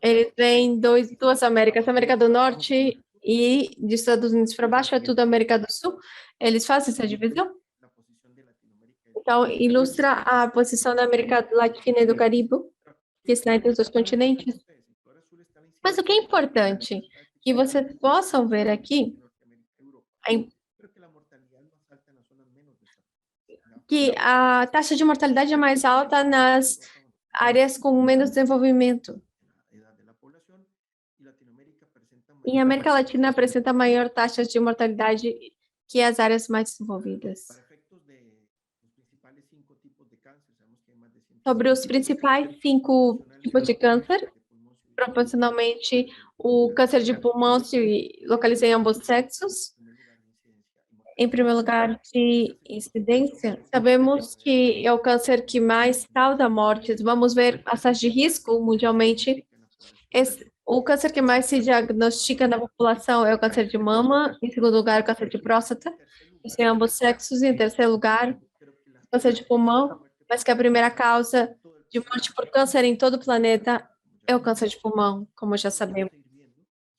eles vêm duas Américas, América do Norte e de Estados Unidos para baixo é tudo América do Sul. Eles fazem essa divisão. Então, ilustra a posição da América Latina e do Caribe, que está entre os dois continentes. Mas o que é importante que vocês possam ver aqui é que a taxa de mortalidade é mais alta nas áreas com menos desenvolvimento. E a América Latina apresenta maior taxa de mortalidade que as áreas mais desenvolvidas. Sobre os principais 5 tipos de câncer, proporcionalmente, o câncer de pulmão se localiza em ambos sexos. Em primeiro lugar, de incidência, sabemos que é o câncer que mais causa mortes. Vamos ver as taxas de risco mundialmente. O câncer que mais se diagnostica na população é o câncer de mama. Em segundo lugar, o câncer de próstata. Isso em ambos sexos. Em terceiro lugar, o câncer de pulmão. Mas que a primeira causa de morte por câncer em todo o planeta é o câncer de pulmão, como já sabemos.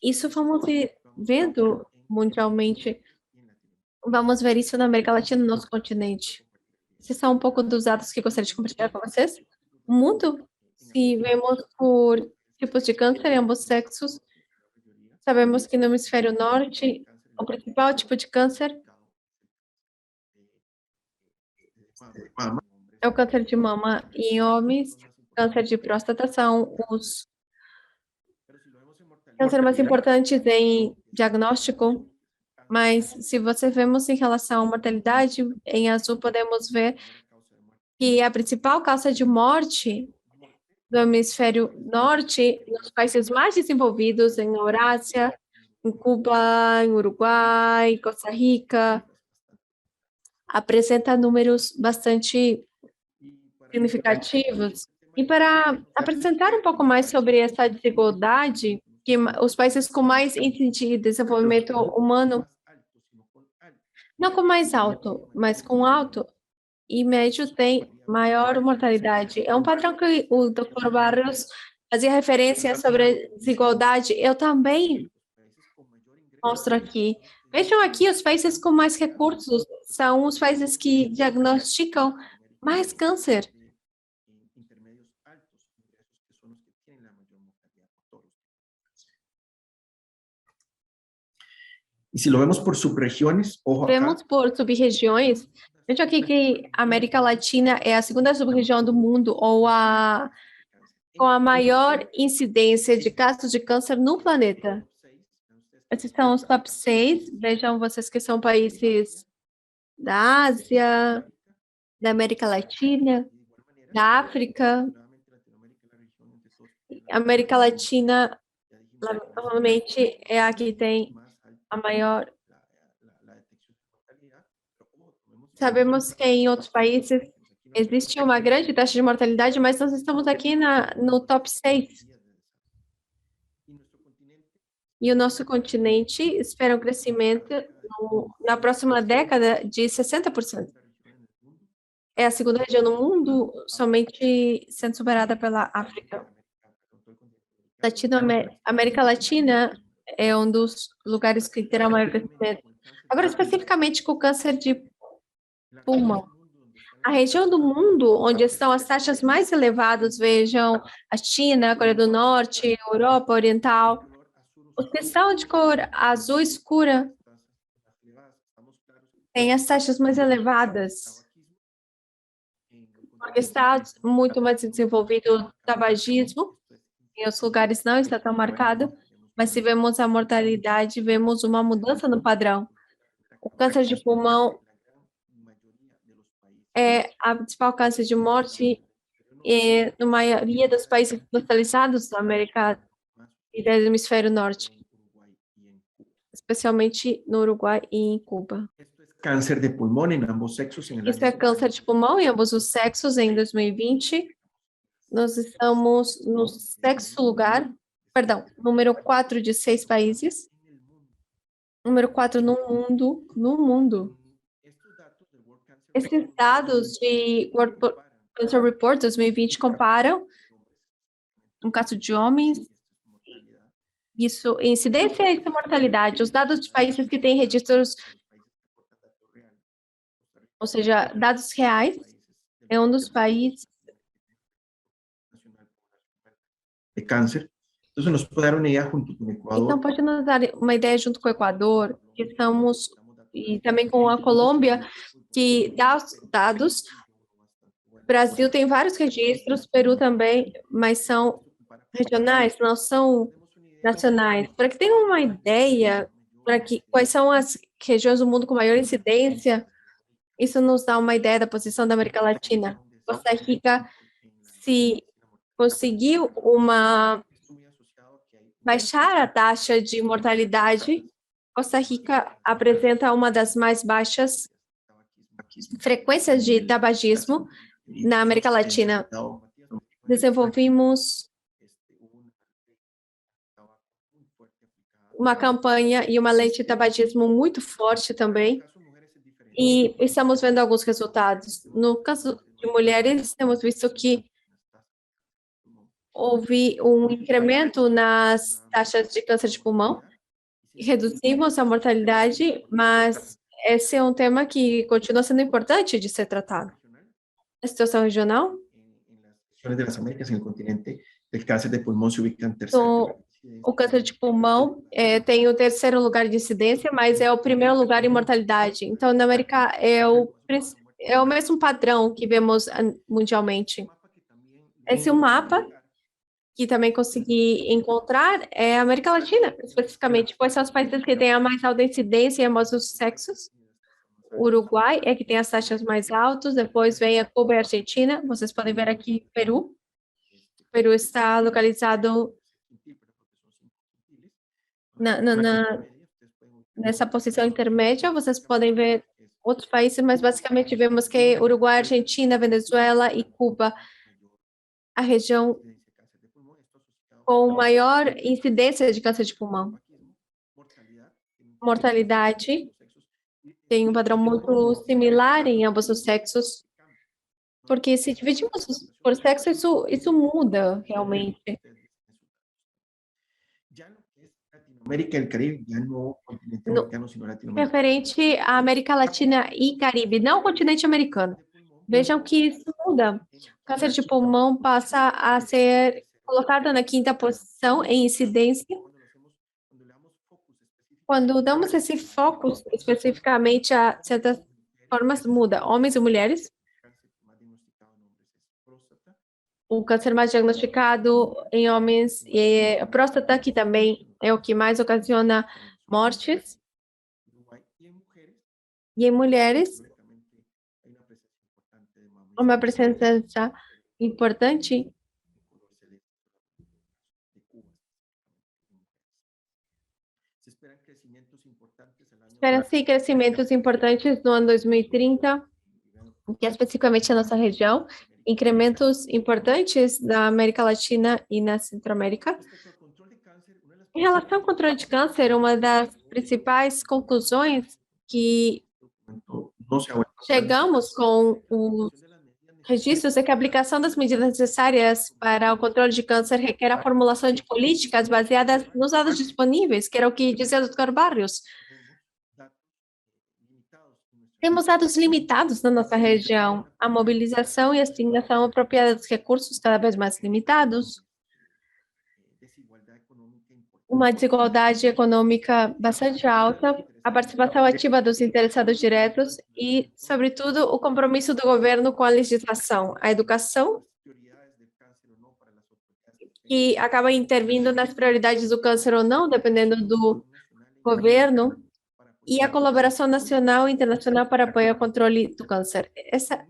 Isso vamos vendo mundialmente. Vamos ver isso na América Latina, no nosso continente. Esses são um pouco dos dados que gostaria de compartilhar com vocês. O mundo, se vemos por tipos de câncer em ambos sexos, sabemos que no hemisfério norte, o principal tipo de câncer é o câncer de mama. E em homens, câncer de próstata são os câncer mais importantes em diagnóstico, mas se você vemos em relação à mortalidade, em azul podemos ver que a principal causa de morte do hemisfério norte, nos países mais desenvolvidos, em Eurásia, em Cuba, em Uruguai, Costa Rica, apresenta números bastante significativos. E para apresentar um pouco mais sobre essa desigualdade, que os países com mais índice de desenvolvimento humano, não com mais alto, mas com alto e médio, têm maior mortalidade. É um padrão que o Dr. Barros fazia referência sobre a desigualdade. Eu também mostro aqui. Vejam aqui, os países com mais recursos são os países que diagnosticam mais câncer. Y si lo vemos por subregiones, ojo acá, Vemos por sub-regiões. Veja aqui que a América Latina é a segunda sub-região do mundo, ou com a maior incidência de casos de câncer no planeta. Esses são os top 6. Vejam vocês que são países da Ásia, da América Latina, da África. A América Latina, normalmente, é a que tem a maior. Sabemos que em outros países existe uma grande taxa de mortalidade, mas nós estamos aqui no top 6. E o nosso continente espera um crescimento na próxima década de 60%. É a segunda região no mundo, somente sendo superada pela África. América Latina é um dos lugares que terá maior crescimento. Agora, especificamente com o câncer de pulmão. A região do mundo onde estão as taxas mais elevadas, vejam a China, a Coreia do Norte, a Europa Oriental. Os que são de cor azul escura têm as taxas mais elevadas. Porque está muito mais desenvolvido o tabagismo, em outros lugares não está tão marcado, mas se vemos a mortalidade, vemos uma mudança no padrão. O câncer de pulmão é a principal causa de morte na maioria dos países industrializados da América e do hemisfério norte, especialmente no Uruguai e em Cuba. cáncer de pulmón en ambos sexos en el Isso é año. câncer de pulmão em ambos os sexos em 2020. Nós estamos no sexto lugar, perdão, número 4 de 6 países. Número 4 no mundo. Esses dados de World Cancer Report 2020 comparam um caso de homens, isso, incidência e mortalidade. Os dados de países que têm registros, ou seja, dados reais, é um dos países de cáncer. Entonces nos puede dar una idea junto con Ecuador. Então, pode nos dar uma ideia junto com o Equador, que estamos, e também com a Colômbia, que dá os dados. O Brasil tem vários registros, Peru também, mas são regionais, não são nacionais. Para que tenham uma ideia, quais são as regiões do mundo com maior incidência, isso nos dá uma ideia da posição da América Latina. Costa Rica, se conseguiu baixar a taxa de mortalidade, Costa Rica apresenta uma das mais baixas frequências de tabagismo na América Latina. Desenvolvimos uma campanha e uma lei de tabagismo muito forte também, e estamos vendo alguns resultados. No caso de mulheres, temos visto que houve um incremento nas taxas de câncer de pulmão, reduzimos a mortalidade, mas esse é um tema que continua sendo importante de ser tratado. A situação regional? De las Américas en el continente, el cáncer de pulmón se ubica en tercer lugar. O câncer de pulmão tem o terceiro lugar de incidência, mas é o primeiro lugar em mortalidade. Então, na América, é o mesmo padrão que vemos mundialmente. Esse é um mapa que também consegui encontrar é a América Latina, especificamente. Quais são os países que têm a mais alta incidência em ambos os sexos? O Uruguai é que tem as taxas mais altas, depois vem a Cuba e a Argentina. Vocês podem ver aqui Peru. Peru está localizado nessa posição intermédia. Vocês podem ver outros países, mas basicamente vemos que Uruguai, Argentina, Venezuela e Cuba, a região com maior incidência de câncer de pulmão. Mortalidade tem um padrão muito similar em ambos os sexos, porque se dividimos por sexo, isso muda realmente. América del Caribe, ya no continente americano, sino Latinoamérica. Referente à América Latina e Caribe, não o continente americano. Vejam que isso muda. O câncer de pulmão passa a ser colocado na 5ª posição em incidência. Quando damos esse foco especificamente a certas formas, muda. Homens e mulheres. O câncer mais diagnosticado em homens e a próstata, que também é o que mais ocasiona mortes. E em mulheres, uma presença importante espera-se crescimentos importantes no ano 2030, que é especificamente a nossa região, incrementos importantes na América Latina e na Centro-América. Em relação ao controle de câncer, uma das principais conclusões que chegamos com os registros é que a aplicação das medidas necessárias para o controle de câncer requer a formulação de políticas baseadas nos dados disponíveis, que era o que dizia o Dr. Barrios. Temos dados limitados na nossa região. A mobilização e a asignação apropriada dos recursos cada vez mais limitados. Uma desigualdade econômica bastante alta, a participação ativa dos interessados diretos e, sobretudo, o compromisso do governo com a legislação, a educação, que acaba intervindo nas prioridades do câncer ou não, dependendo do governo, e a colaboração nacional e internacional para apoio ao controle do câncer. Essa é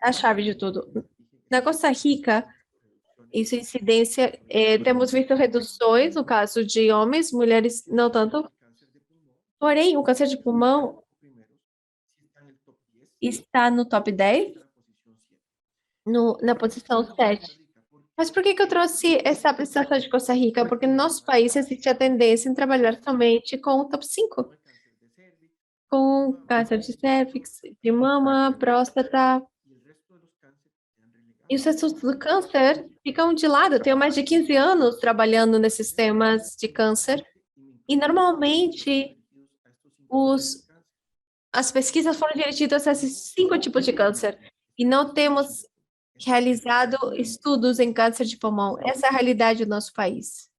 a chave de tudo. Na Costa Rica, isso incidência, temos visto reduções no caso de homens, mulheres não tanto. Porém, o câncer de pulmão está no top 10, na posição 7. Mas por que eu trouxe essa apreciação de Costa Rica? Porque no nosso país existe a tendência em trabalhar somente com o top 5. Com câncer de cérvix, de mama, próstata. E os restos do câncer ficam de lado. Eu tenho mais de 15 anos trabalhando nesses temas de câncer. E, normalmente, as pesquisas foram dirigidas a esses 5 tipos de câncer. E não temos realizado estudos em câncer de pulmão. Essa é a realidade do nosso país.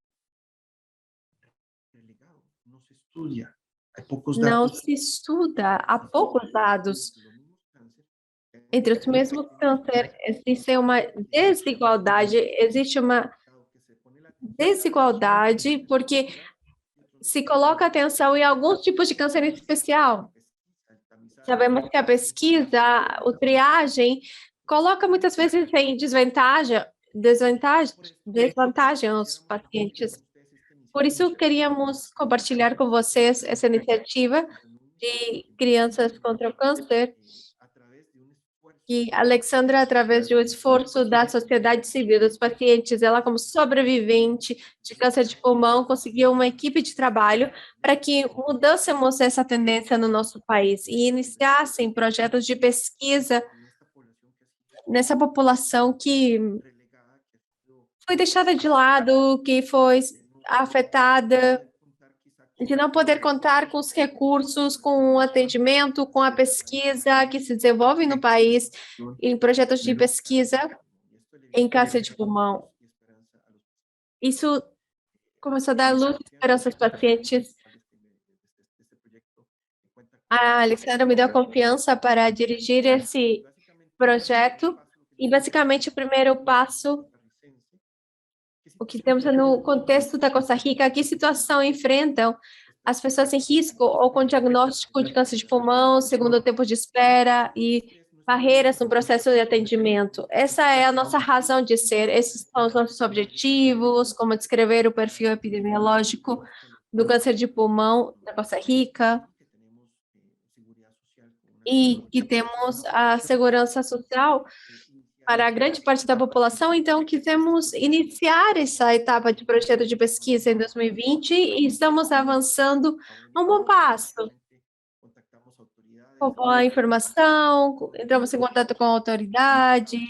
Não se estuda, há poucos dados. Entre os mesmos cânceres, existe uma desigualdade porque se coloca atenção em alguns tipos de câncer em especial. Sabemos que a pesquisa, o triagem, coloca muitas vezes em desvantagem os pacientes. Por isso, queríamos compartilhar com vocês essa iniciativa de Crianças contra o Câncer, que a Alexandra, através de um esforço da sociedade civil, dos pacientes, ela como sobrevivente de câncer de pulmão, conseguiu uma equipe de trabalho para que mudássemos essa tendência no nosso país e iniciassem projetos de pesquisa nessa população que foi deixada de lado, que foi afetada, de não poder contar com os recursos, com o atendimento, com a pesquisa que se desenvolve no país, em projetos de pesquisa em câncer de pulmão. Isso começou a dar luz e esperança aos pacientes. A Alexandra me deu a confiança para dirigir esse projeto e, basicamente, o primeiro passo O que temos no contexto da Costa Rica, que situação enfrentam as pessoas em risco ou com diagnóstico de câncer de pulmão, segundo o tempo de espera e barreiras no processo de atendimento. Essa é a nossa razão de ser, esses são os nossos objetivos, como descrever o perfil epidemiológico do câncer de pulmão da Costa Rica, e que temos a segurança social para a grande parte da população, então quisemos iniciar essa etapa de projeto de pesquisa em 2020 e estamos avançando a um bom passo. Com a informação, entramos em contato com autoridades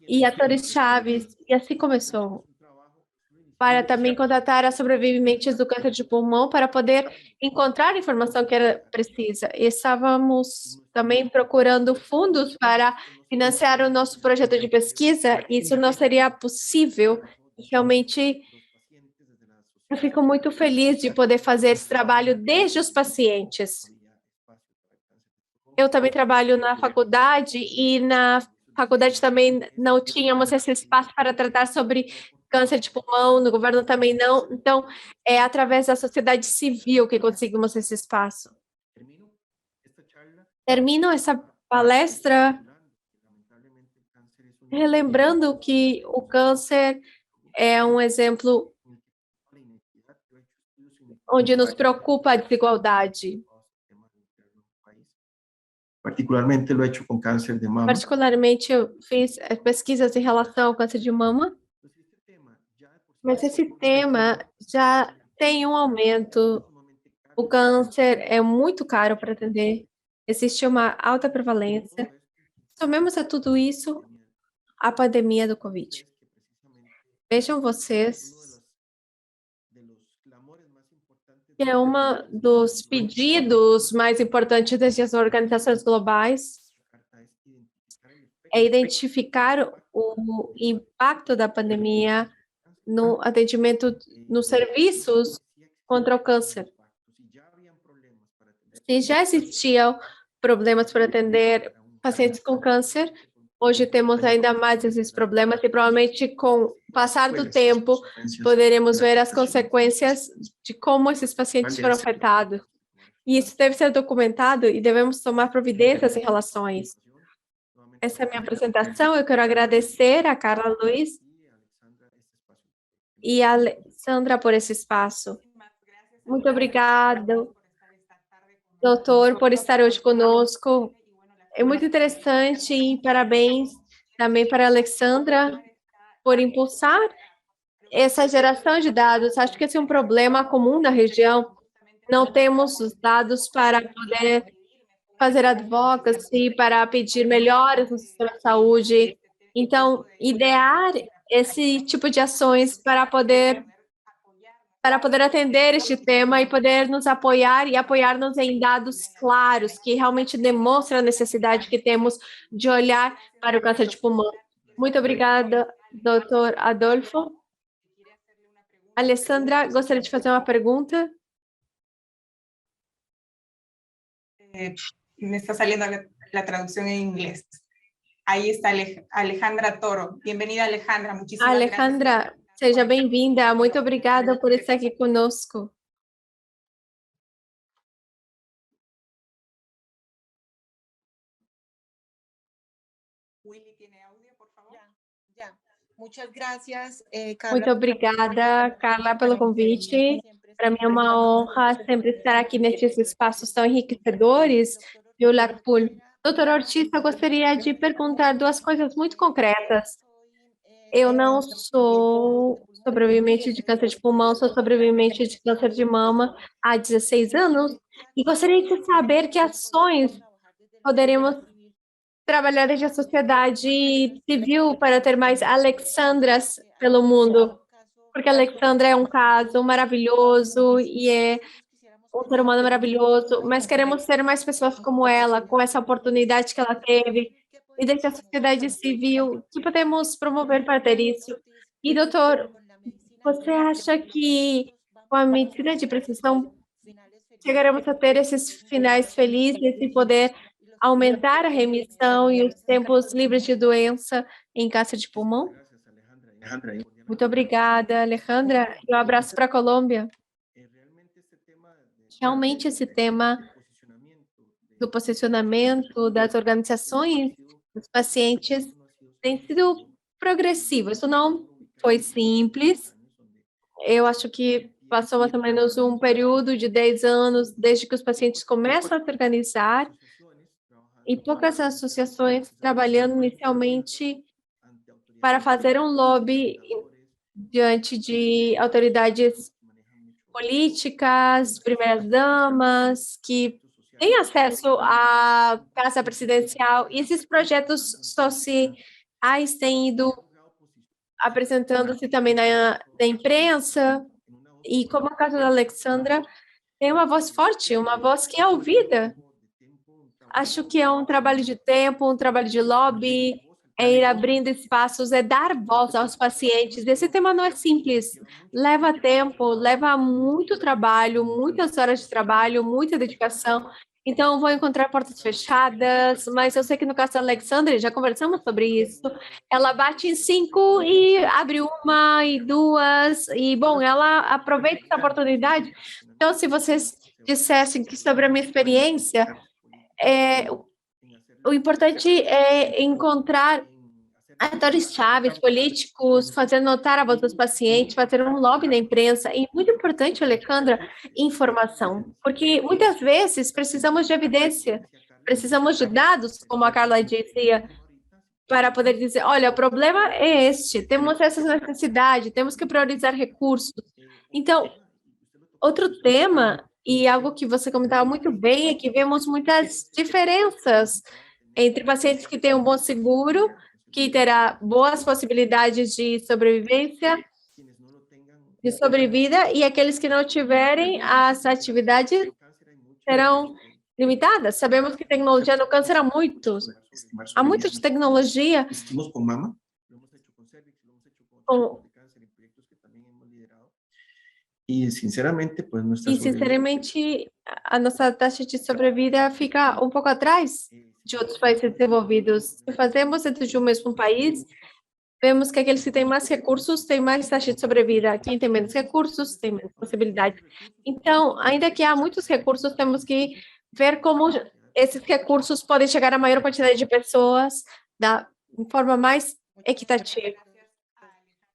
e atores-chave, e assim começou. Para também contatar as sobreviventes do câncer de pulmão para poder encontrar a informação que era precisa. E estávamos também procurando fundos para financiar o nosso projeto de pesquisa. Isso não seria possível. E realmente, eu fico muito feliz de poder fazer esse trabalho desde os pacientes. Eu também trabalho na faculdade e na faculdade também não tínhamos esse espaço para tratar sobre câncer de pulmão, no governo também não. Então, é através da sociedade civil que conseguimos esse espaço. Termino essa palestra relembrando que o câncer é um exemplo onde nos preocupa a desigualdade. Particularmente lo he hecho con cáncer de mama. Particularmente, eu fiz pesquisas em relação ao câncer de mama, mas esse tema já tem um aumento. O câncer é muito caro para atender, existe uma alta prevalência. Somemos a tudo isso a pandemia do Covid. Vejam vocês que é um dos pedidos mais importantes das organizações globais é identificar o impacto da pandemia no atendimento, nos serviços contra o câncer. Se já existiam problemas para atender pacientes com câncer, hoje temos ainda mais esses problemas e provavelmente com o passar do tempo poderemos ver as consequências de como esses pacientes foram afetados. E isso deve ser documentado e devemos tomar providências em relação a isso. Essa é a minha apresentação. Eu quero agradecer a Carla Luiz e a Alexandra por esse espaço. Muito obrigado, doutor, por estar hoje conosco. É muito interessante e parabéns também para a Alexandra por impulsar essa geração de dados. Acho que esse é um problema comum na região. Não temos os dados para poder fazer advocacy, para pedir melhores no sistema de saúde. Então, idear esse tipo de ações para poder atender este tema e poder nos apoiar e apoiar-nos em dados claros que realmente demonstram a necessidade que temos de olhar para o câncer de pulmão. Muito obrigada, doutor Adolfo. Alessandra, gostaria de fazer uma pergunta? Me está saliendo la traducción en inglés. Ahí está Alejandra Toro. Bienvenida, Alejandra. Muchísimas Alejandra, seja bem-vinda. Muito obrigada por estar aqui conosco. Willy, ¿tiene audio, por favor? Ya. Muchas gracias, Carla. Muito obrigada, Carla, pelo convite. Para mim é uma honra sempre estar aqui nesses espaços tão enriquecedores do LACPUL. Doutor Ortiz, eu gostaria de perguntar duas coisas muito concretas. Eu não sou sobrevivente de câncer de pulmão, sou sobrevivente de câncer de mama há 16 anos e gostaria de saber que ações poderemos trabalhar desde a sociedade civil para ter mais Alexandras pelo mundo, porque a Alexandra é um caso maravilhoso e é um ser humano maravilhoso, mas queremos ter mais pessoas como ela, com essa oportunidade que ela teve, e desde a sociedade civil, que podemos promover para ter isso. E, doutor, você acha que com a medicina de precisão chegaremos a ter esses finais felizes e poder aumentar a remissão e os tempos livres de doença em câncer de pulmão? Muito obrigada, Alejandra. E um abraço para a Colômbia. Realmente esse tema do posicionamento das organizações dos pacientes tem sido progressivo. Isso não foi simples. Eu acho que passou mais ou menos um período de 10 anos desde que os pacientes começam a se organizar e poucas associações trabalhando inicialmente para fazer um lobby diante de autoridades políticas, primeiras-damas, que têm acesso à Casa Presidencial. E esses projetos sociais têm ido apresentando-se também na imprensa. E como a casa da Alexandra, tem uma voz forte, uma voz que é ouvida. Acho que é um trabalho de tempo, um trabalho de lobby, é ir abrindo espaços, é dar voz aos pacientes. Esse tema não é simples, leva tempo, leva muito trabalho, muitas horas de trabalho, muita dedicação. Então, vou encontrar portas fechadas, mas eu sei que no caso da Alexandra, já conversamos sobre isso, ela bate em 5 e abre uma e duas, e, bom, ela aproveita essa oportunidade. Então, se vocês dissessem que sobre a minha experiência, o importante é encontrar atores-chave, políticos, fazer notar a voz dos pacientes, fazer um lobby na imprensa. E muito importante, Alejandra, informação. Porque muitas vezes precisamos de evidência, precisamos de dados, como a Carla dizia, para poder dizer, olha, o problema é este, temos essa necessidade, temos que priorizar recursos. Então, outro tema, e algo que você comentava muito bem, é que vemos muitas diferenças entre pacientes que têm um bom seguro, que terá boas possibilidades de sobrevivência, de sobrevida, e aqueles que não tiverem, as atividades serão limitadas. Sabemos que tecnologia no câncer há muito de tecnologia. Hicimos con Mama, lo hemos hecho con Cervix, lo hemos hecho con Com- cáncer en proyectos que también hemos liderado. Y sinceramente, pues nuestra E, sinceramente, a nossa taxa de sobrevida fica um pouco atrás de outros países desenvolvidos. Se fazemos dentro de um mesmo país, vemos que aqueles que têm mais recursos têm mais taxa de sobrevida. Quem tem menos recursos tem menos possibilidade. Então, ainda que há muitos recursos, temos que ver como esses recursos podem chegar à maior quantidade de pessoas da forma mais equitativa.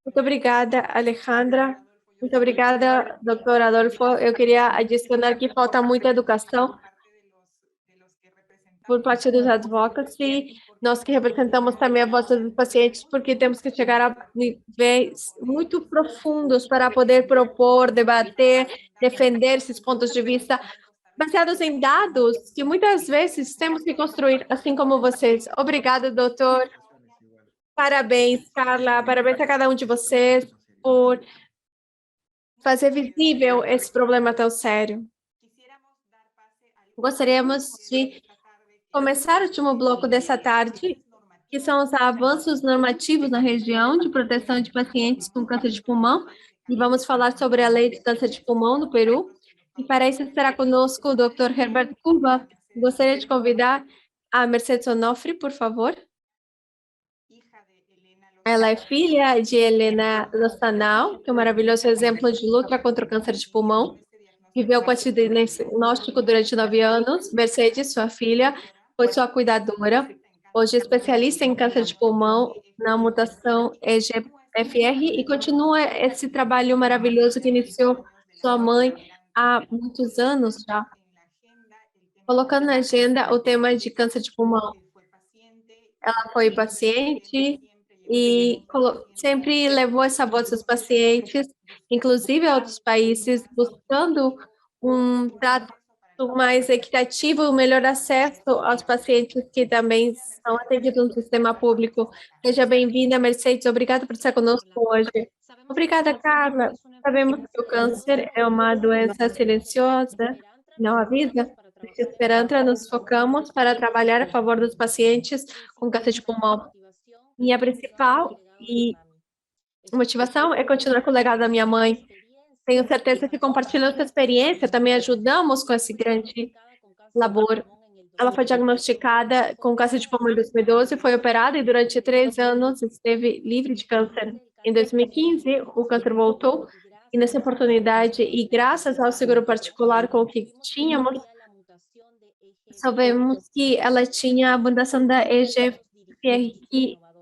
Muito obrigada, Alejandra. Muito obrigada, doutor Adolfo. Eu queria adicionar que falta muita educação por parte dos advocacy, nós que representamos também a voz dos pacientes, porque temos que chegar a níveis muito profundos para poder propor, debater, defender esses pontos de vista baseados em dados que muitas vezes temos que construir, assim como vocês. Obrigada, doutor. Parabéns, Carla. Parabéns a cada um de vocês por fazer visível esse problema tão sério. Gostaríamos de começar o último bloco dessa tarde, que são os avanços normativos na região de proteção de pacientes com câncer de pulmão, e vamos falar sobre a lei de câncer de pulmão no Peru. E para isso estará conosco o Dr. Herbert Cuba. Gostaria de convidar a Mercedes Onofre, por favor. Ela é filha de Helena Lostanal, que é um maravilhoso exemplo de luta contra o câncer de pulmão. Viveu com esse diagnóstico durante 9 anos. Mercedes, sua filha, foi sua cuidadora. Hoje é especialista em câncer de pulmão na mutação EGFR e continua esse trabalho maravilhoso que iniciou sua mãe há muitos anos já, colocando na agenda o tema de câncer de pulmão. Ela foi paciente e sempre levou essa voz dos pacientes, inclusive a outros países, buscando um trato mais equitativo, o melhor acesso aos pacientes que também são atendidos no sistema público. Seja bem-vinda, Mercedes. Obrigada por estar conosco hoje. Obrigada, Carla. Sabemos que o câncer é uma doença silenciosa, não avisa. Na Esperança, nos focamos para trabalhar a favor dos pacientes com câncer de pulmão. Minha principal motivação é continuar com o legado da minha mãe. Tenho certeza que compartilhando essa experiência, também ajudamos com esse grande labor. Ela foi diagnosticada com câncer de pulmão em 2012, foi operada e durante 3 anos esteve livre de câncer. Em 2015, o câncer voltou, e nessa oportunidade, e graças ao seguro particular com o que tínhamos, sabemos que ela tinha a mutação da EGFR,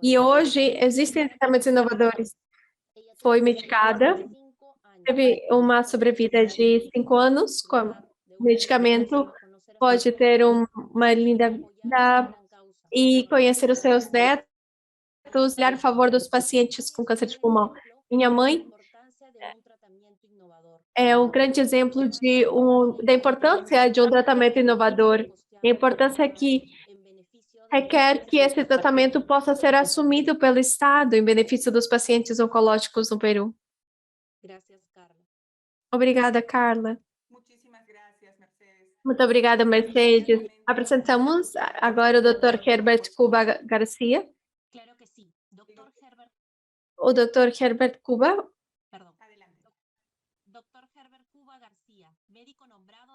e hoje existem tratamentos inovadores. Foi medicada, teve uma sobrevida de 5 anos, com medicamento, pode ter uma linda vida e conhecer os seus netos, olhar a favor dos pacientes com câncer de pulmão. Minha mãe é um grande exemplo da importância de um tratamento inovador. A importância que requer que esse tratamento possa ser assumido pelo Estado em benefício dos pacientes oncológicos no Peru. Obrigada, Carla. Muito obrigada, Mercedes. Apresentamos agora o Dr. Herbert Cuba Garcia. O Dr. Herbert Cuba.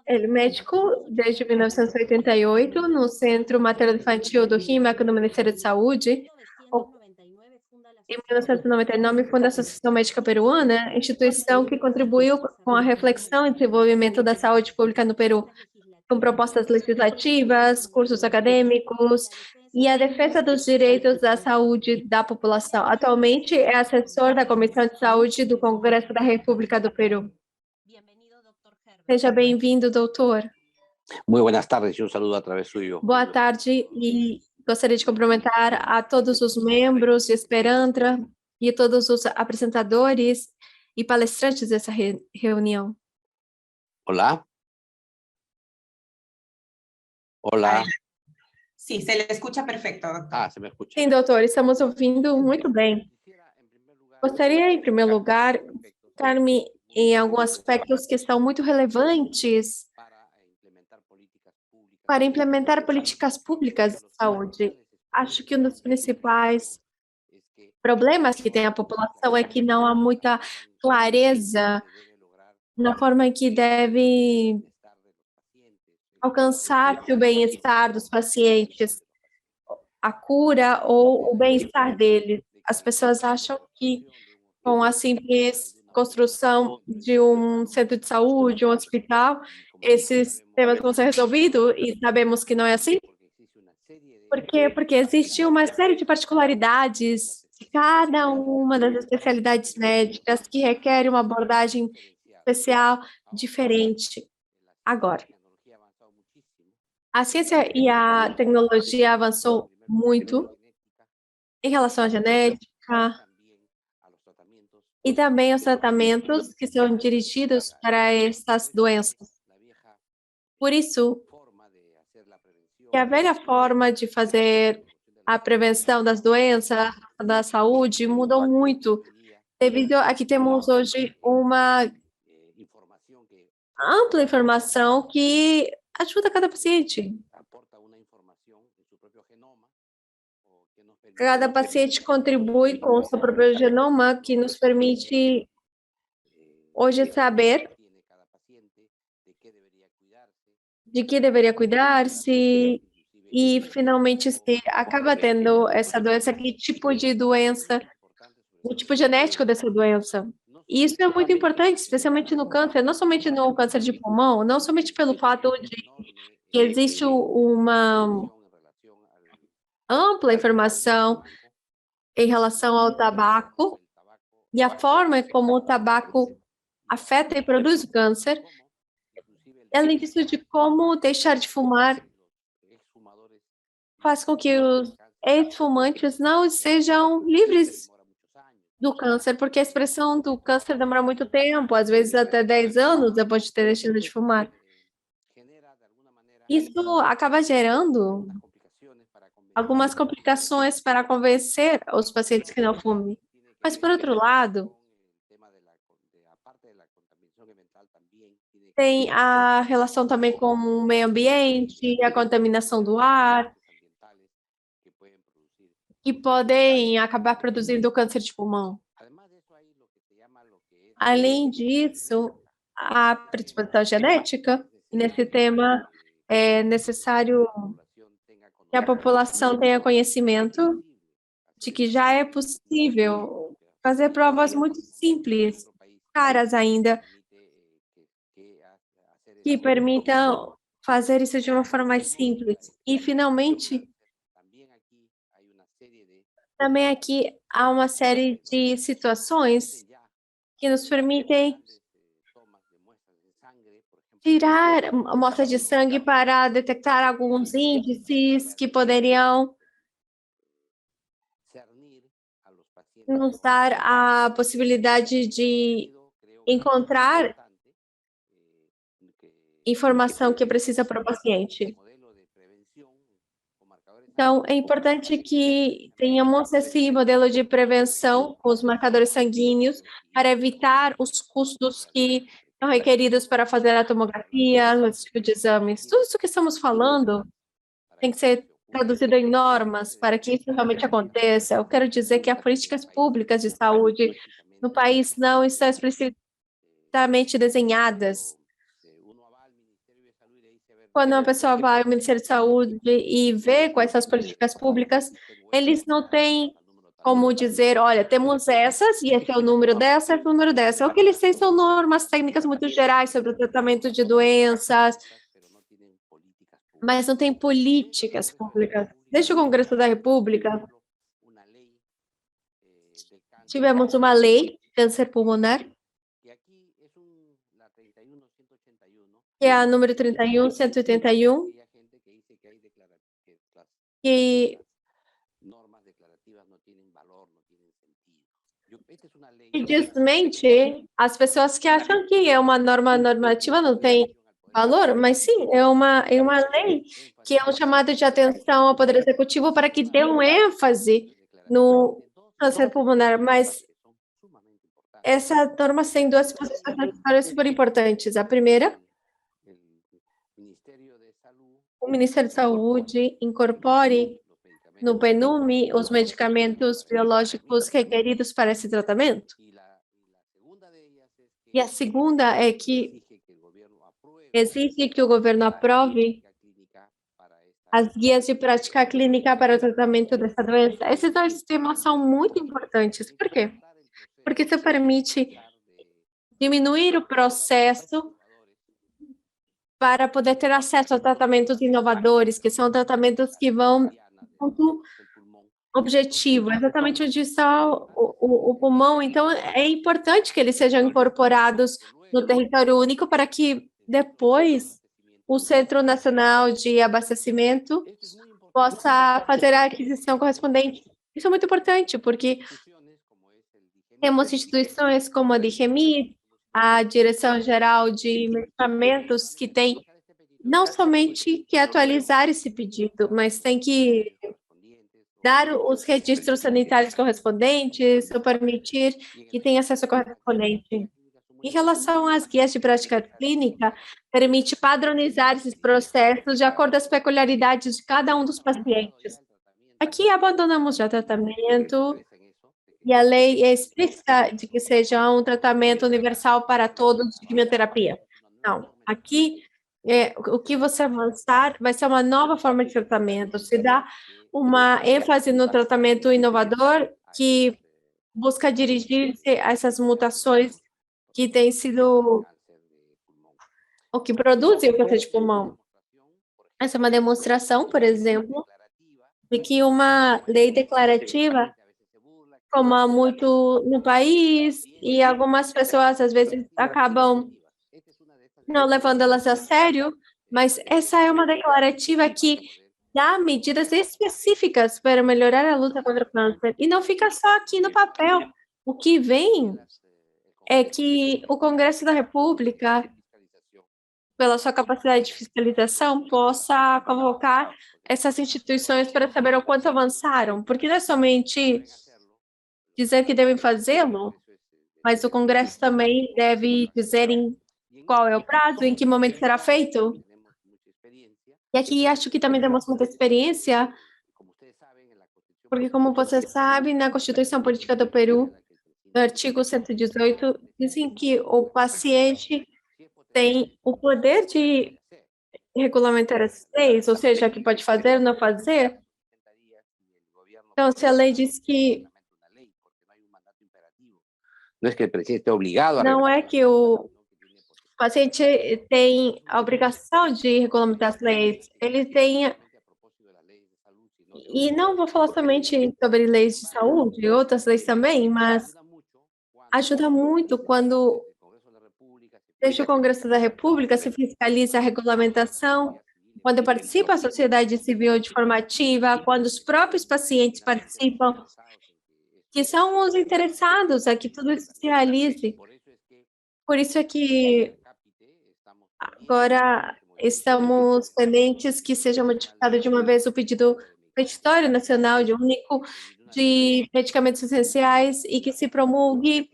Ele é médico desde 1988 no Centro Materno-Infantil do RIMAC, no Ministério de Saúde. Em 1999, funda a Associação Médica Peruana, instituição que contribuiu com a reflexão e desenvolvimento da saúde pública no Peru, com propostas legislativas, cursos acadêmicos e a defesa dos direitos da saúde da população. Atualmente é assessor da Comissão de Saúde do Congresso da República do Peru. Seja bem-vindo, doutor. Muy buenas tardes y un saludo a través suyo. Boa tarde e gostaria de cumprimentar a todos os membros de Esperantra e todos os apresentadores e palestrantes dessa reunião. Hola. Hola. Sí, se le escucha perfecto, doctor. Ah, se me escucha. Sim, doutor, estamos ouvindo muito bem. Gostaria, em primeiro lugar, focar-me em alguns aspectos que são muito relevantes para implementar políticas públicas de saúde. Acho que um dos principais problemas que tem a população é que não há muita clareza na forma em que deve alcançar o bem-estar dos pacientes, a cura ou o bem-estar deles. As pessoas acham que com a simples construção de um centro de saúde, um hospital, esses temas vão ser resolvidos, e sabemos que não é assim. Por quê? Porque existe uma série de particularidades de cada uma das especialidades médicas que requer uma abordagem especial diferente. Agora, a ciência e a tecnologia avançou muito em relação à genética e também os tratamentos que são dirigidos para essas doenças. Por isso, que a velha forma de fazer a prevenção das doenças, da saúde, mudou muito, devido a que temos hoje uma ampla informação que ajuda cada paciente. Cada paciente contribui com o seu próprio genoma, que nos permite hoje saber de que deveria cuidar-se e, finalmente, se acaba tendo essa doença, que tipo de doença, o tipo genético dessa doença. E isso é muito importante, especialmente no câncer, não somente no câncer de pulmão, não somente pelo fato de que existe uma ampla informação em relação ao tabaco e a forma como o tabaco afeta e produz o câncer, além disso de como deixar de fumar faz com que os ex-fumantes não sejam livres do câncer, porque a expressão do câncer demora muito tempo, às vezes até 10 anos depois de ter deixado de fumar. Isso acaba gerando algumas complicações para convencer os pacientes que não fumem. Mas, por outro lado, tem a relação também com o meio ambiente, a contaminação do ar, que podem acabar produzindo câncer de pulmão. Além disso, a predisposição genética. Nesse tema, é necessário que a população tenha conhecimento de que já é possível fazer provas muito simples, caras ainda, que permitam fazer isso de uma forma mais simples. E, finalmente, também aqui há uma série de situações que nos permitem tirar amostras de sangue para detectar alguns índices que poderiam nos dar a possibilidade de encontrar informação que precisa para o paciente. Então, é importante que tenhamos esse modelo de prevenção com os marcadores sanguíneos para evitar os custos que são requeridos para fazer a tomografia, esse tipo de exames. Tudo isso que estamos falando tem que ser traduzido em normas para que isso realmente aconteça. Eu quero dizer que as políticas públicas de saúde no país não estão explicitamente desenhadas. Quando uma pessoa vai ao Ministério da Saúde e vê quais são as políticas públicas, eles não têm como dizer, olha, temos essas, e esse é o número dessa, esse é o número dessa. O que eles têm são normas técnicas muito gerais sobre o tratamento de doenças, mas não tem políticas públicas. Desde o Congresso da República, tivemos uma lei de câncer pulmonar, que é a número 31.181, que desmente as pessoas que acham que é uma norma normativa, não tem valor, mas sim, é uma lei que é um chamado de atenção ao Poder Executivo para que dê um ênfase no câncer pulmonar, mas essa norma tem duas posições super importantes. A primeira, o Ministério da Saúde incorpore no PNUMI os medicamentos biológicos requeridos para esse tratamento. E a segunda é que exige que o governo aprove as guias de prática clínica para o tratamento dessa doença. Esses dois temas são muito importantes. Por quê? Porque isso permite diminuir o processo para poder ter acesso a tratamentos inovadores, que são tratamentos que vão ponto objetivo, exatamente onde está o pulmão. Então, é importante que eles sejam incorporados no território único para que depois o Centro Nacional de Abastecimento possa fazer a aquisição correspondente. Isso é muito importante, porque temos instituições como a DGMI, a Direção Geral de Medicamentos, que tem não somente que atualizar esse pedido, mas tem que dar os registros sanitários correspondentes, ou permitir que tenha acesso correspondente. Em relação às guias de prática clínica, permite padronizar esses processos de acordo com as peculiaridades de cada um dos pacientes. Aqui abandonamos já tratamento, e a lei é explícita de que seja um tratamento universal para todos de quimioterapia. Não, aqui o que você avançar vai ser uma nova forma de tratamento, se dá uma ênfase no tratamento inovador que busca dirigir-se a essas mutações que têm sido o que produzem o câncer de pulmão. Essa é uma demonstração, por exemplo, de que uma lei declarativa, como há muito no país, e algumas pessoas às vezes acabam não levando elas a sério, mas essa é uma declarativa que dá medidas específicas para melhorar a luta contra o câncer, e não fica só aqui no papel. O que vem é que o Congresso da República, pela sua capacidade de fiscalização, possa convocar essas instituições para saber o quanto avançaram, porque não é somente dizer que devem fazê-lo, mas o Congresso também deve dizer em qual é o prazo, em que momento será feito. E aqui acho que também temos muita experiência, porque, como você sabe, na Constituição Política do Peru, no artigo 118, dizem que o paciente tem o poder de regulamentar as leis, ou seja, que pode fazer ou não fazer. Então, se a lei diz que No es que el presidente esté obligado a Não é que o paciente tem a obrigação de regulamentar as leis. Ele tem, e não vou falar somente sobre leis de saúde e outras leis também, mas ajuda muito quando, desde o Congresso da República, se fiscaliza a regulamentação, quando participa a sociedade civil de forma ativa, quando os próprios pacientes participam, que são os interessados a que tudo isso se realize. Por isso é que agora estamos pendentes que seja modificado de uma vez o pedido petitório nacional de único de medicamentos essenciais e que se promulgue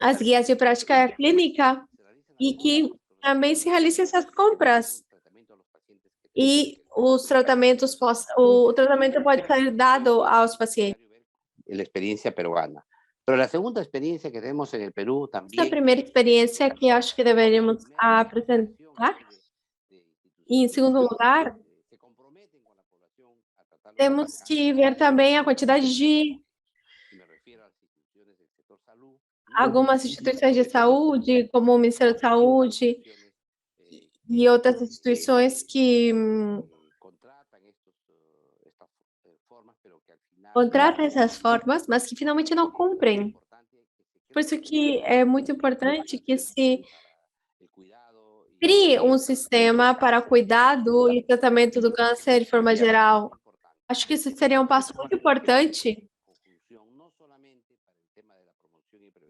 as guias de prática clínica e que também se realize essas compras. E os tratamentos o tratamento pode ser dado aos pacientes. la experiencia peruana. Pero la segunda experiencia que tenemos en el Perú Essa también... primeira experiência que acho que deveríamos apresentar. E, em segundo lugar, temos que ver também a quantidade de algumas instituições de saúde, como o Ministério da Saúde e outras instituições que contratam essas formas, mas que finalmente não cumprem. Por isso que é muito importante que se crie um sistema para cuidado e tratamento do câncer de forma geral. Acho que isso seria um passo muito importante,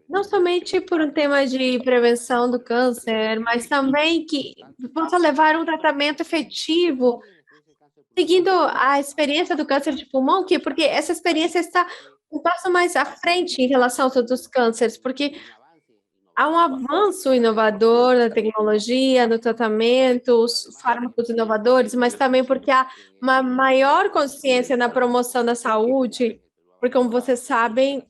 não somente por um tema de prevenção do câncer, mas também que possa levar um tratamento efetivo, seguindo a experiência do câncer de pulmão, porque essa experiência está um passo mais à frente em relação aos outros cânceres, porque há um avanço inovador na tecnologia, no tratamento, os fármacos inovadores, mas também porque há uma maior consciência na promoção da saúde, porque, como vocês sabem,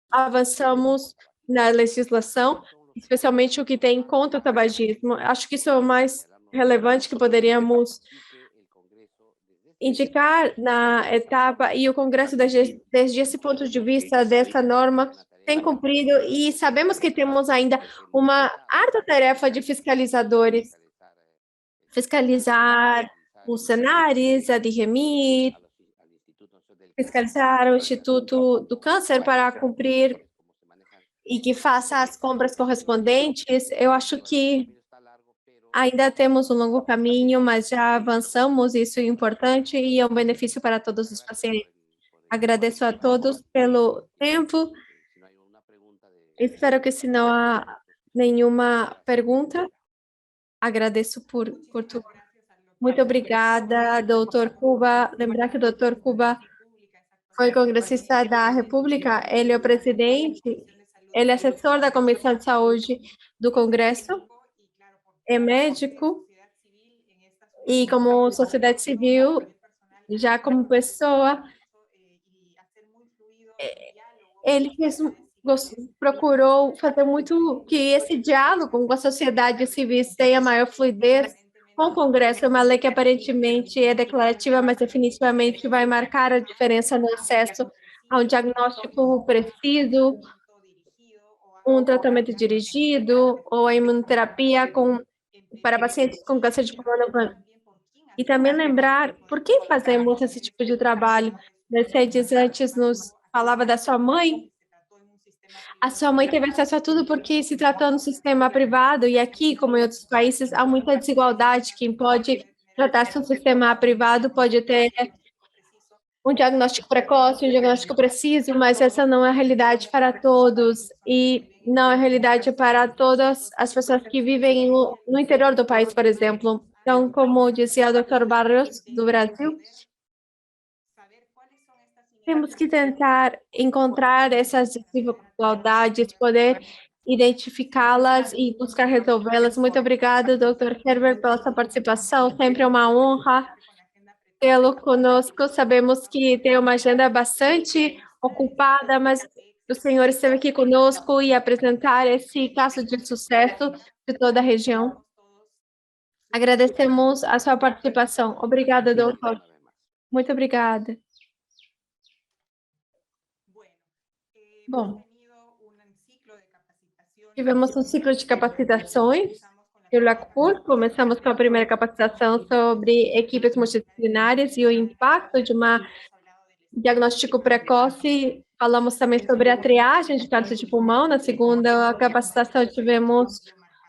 avançamos na legislação, especialmente o que tem contra o tabagismo. Acho que isso é o mais relevante que poderíamos indicar na etapa, e o Congresso, desde esse ponto de vista dessa norma, tem cumprido, e sabemos que temos ainda uma árdua tarefa de fiscalizadores, fiscalizar os Senares, a DIREMIT, fiscalizar o Instituto do Câncer para cumprir e que faça as compras correspondentes. Eu acho que ainda temos um longo caminho, mas já avançamos, isso é importante e é um benefício para todos os pacientes. Agradeço a todos pelo tempo. Espero que, se não há nenhuma pergunta, agradeço por tudo. Muito obrigada, doutor Cuba. Lembrar que o doutor Cuba foi congressista da República, ele é o presidente, ele é assessor da Comissão de Saúde do Congresso, é médico, e como sociedade civil, já como pessoa, ele procurou fazer muito que esse diálogo com a sociedade civil tenha maior fluidez com o Congresso. É uma lei que aparentemente é declarativa, mas definitivamente vai marcar a diferença no acesso a um diagnóstico preciso, um tratamento dirigido ou a imunoterapia para pacientes com câncer de pulmão. E também lembrar por que fazemos esse tipo de trabalho. Mercedes antes nos falava da sua mãe. A sua mãe teve acesso a tudo porque se tratou no sistema privado, e aqui, como em outros países, há muita desigualdade. Quem pode tratar-se no sistema privado pode ter um diagnóstico precoce, um diagnóstico preciso, mas essa não é a realidade para todos, e não é a realidade para todas as pessoas que vivem no interior do país, por exemplo. Então, como dizia o Dr. Barros, do Brasil, temos que tentar encontrar essas desigualdades, poder identificá-las e buscar resolvê-las. Muito obrigada, Dr. Herbert, pela sua participação. Sempre é uma honra tê-lo conosco. Sabemos que tem uma agenda bastante ocupada, mas o senhor esteve aqui conosco e apresentar esse caso de sucesso de toda a região. Agradecemos a sua participação. Obrigada, doutor. Muito obrigada. Bom, Tivemos um ciclo de capacitações pelo LACPUR. Começamos com a primeira capacitação sobre equipes multidisciplinares e o impacto de um diagnóstico precoce. Falamos também sobre a triagem de câncer de pulmão. Na segunda capacitação, tivemos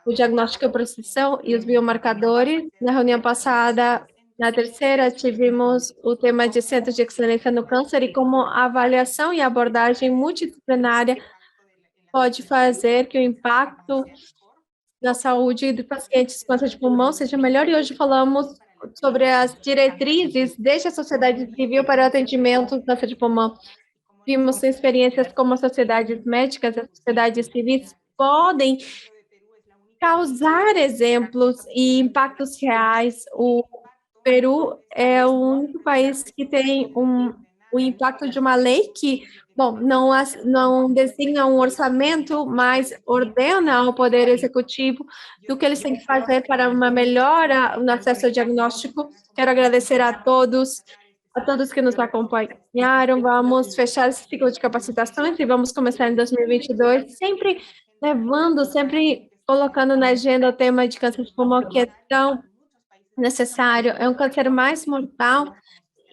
o diagnóstico de precisão e os biomarcadores. Na reunião passada, na terceira, tivemos o tema de Centro de Excelência no Câncer e como a avaliação e abordagem multidisciplinária pode fazer que o impacto na saúde de pacientes com câncer de pulmão seja melhor. E hoje falamos sobre as diretrizes desde a sociedade civil para o atendimento do câncer de pulmão. Vimos experiências como as sociedades médicas, as sociedades civis podem causar exemplos e impactos reais. O Peru é o único país que tem o impacto de uma lei que, bom, não designa um orçamento, mas ordena ao Poder Executivo do que eles têm que fazer para uma melhora no acesso ao diagnóstico. Quero agradecer a todos que nos acompanharam. Vamos fechar esse ciclo de capacitações e vamos começar em 2022, sempre colocando na agenda o tema de câncer de pulmão, que é tão necessário. É um câncer mais mortal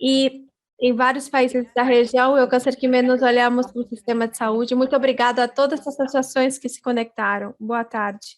e em vários países da região é o câncer que menos olhamos no sistema de saúde. Muito obrigada a todas as associações que se conectaram. Boa tarde.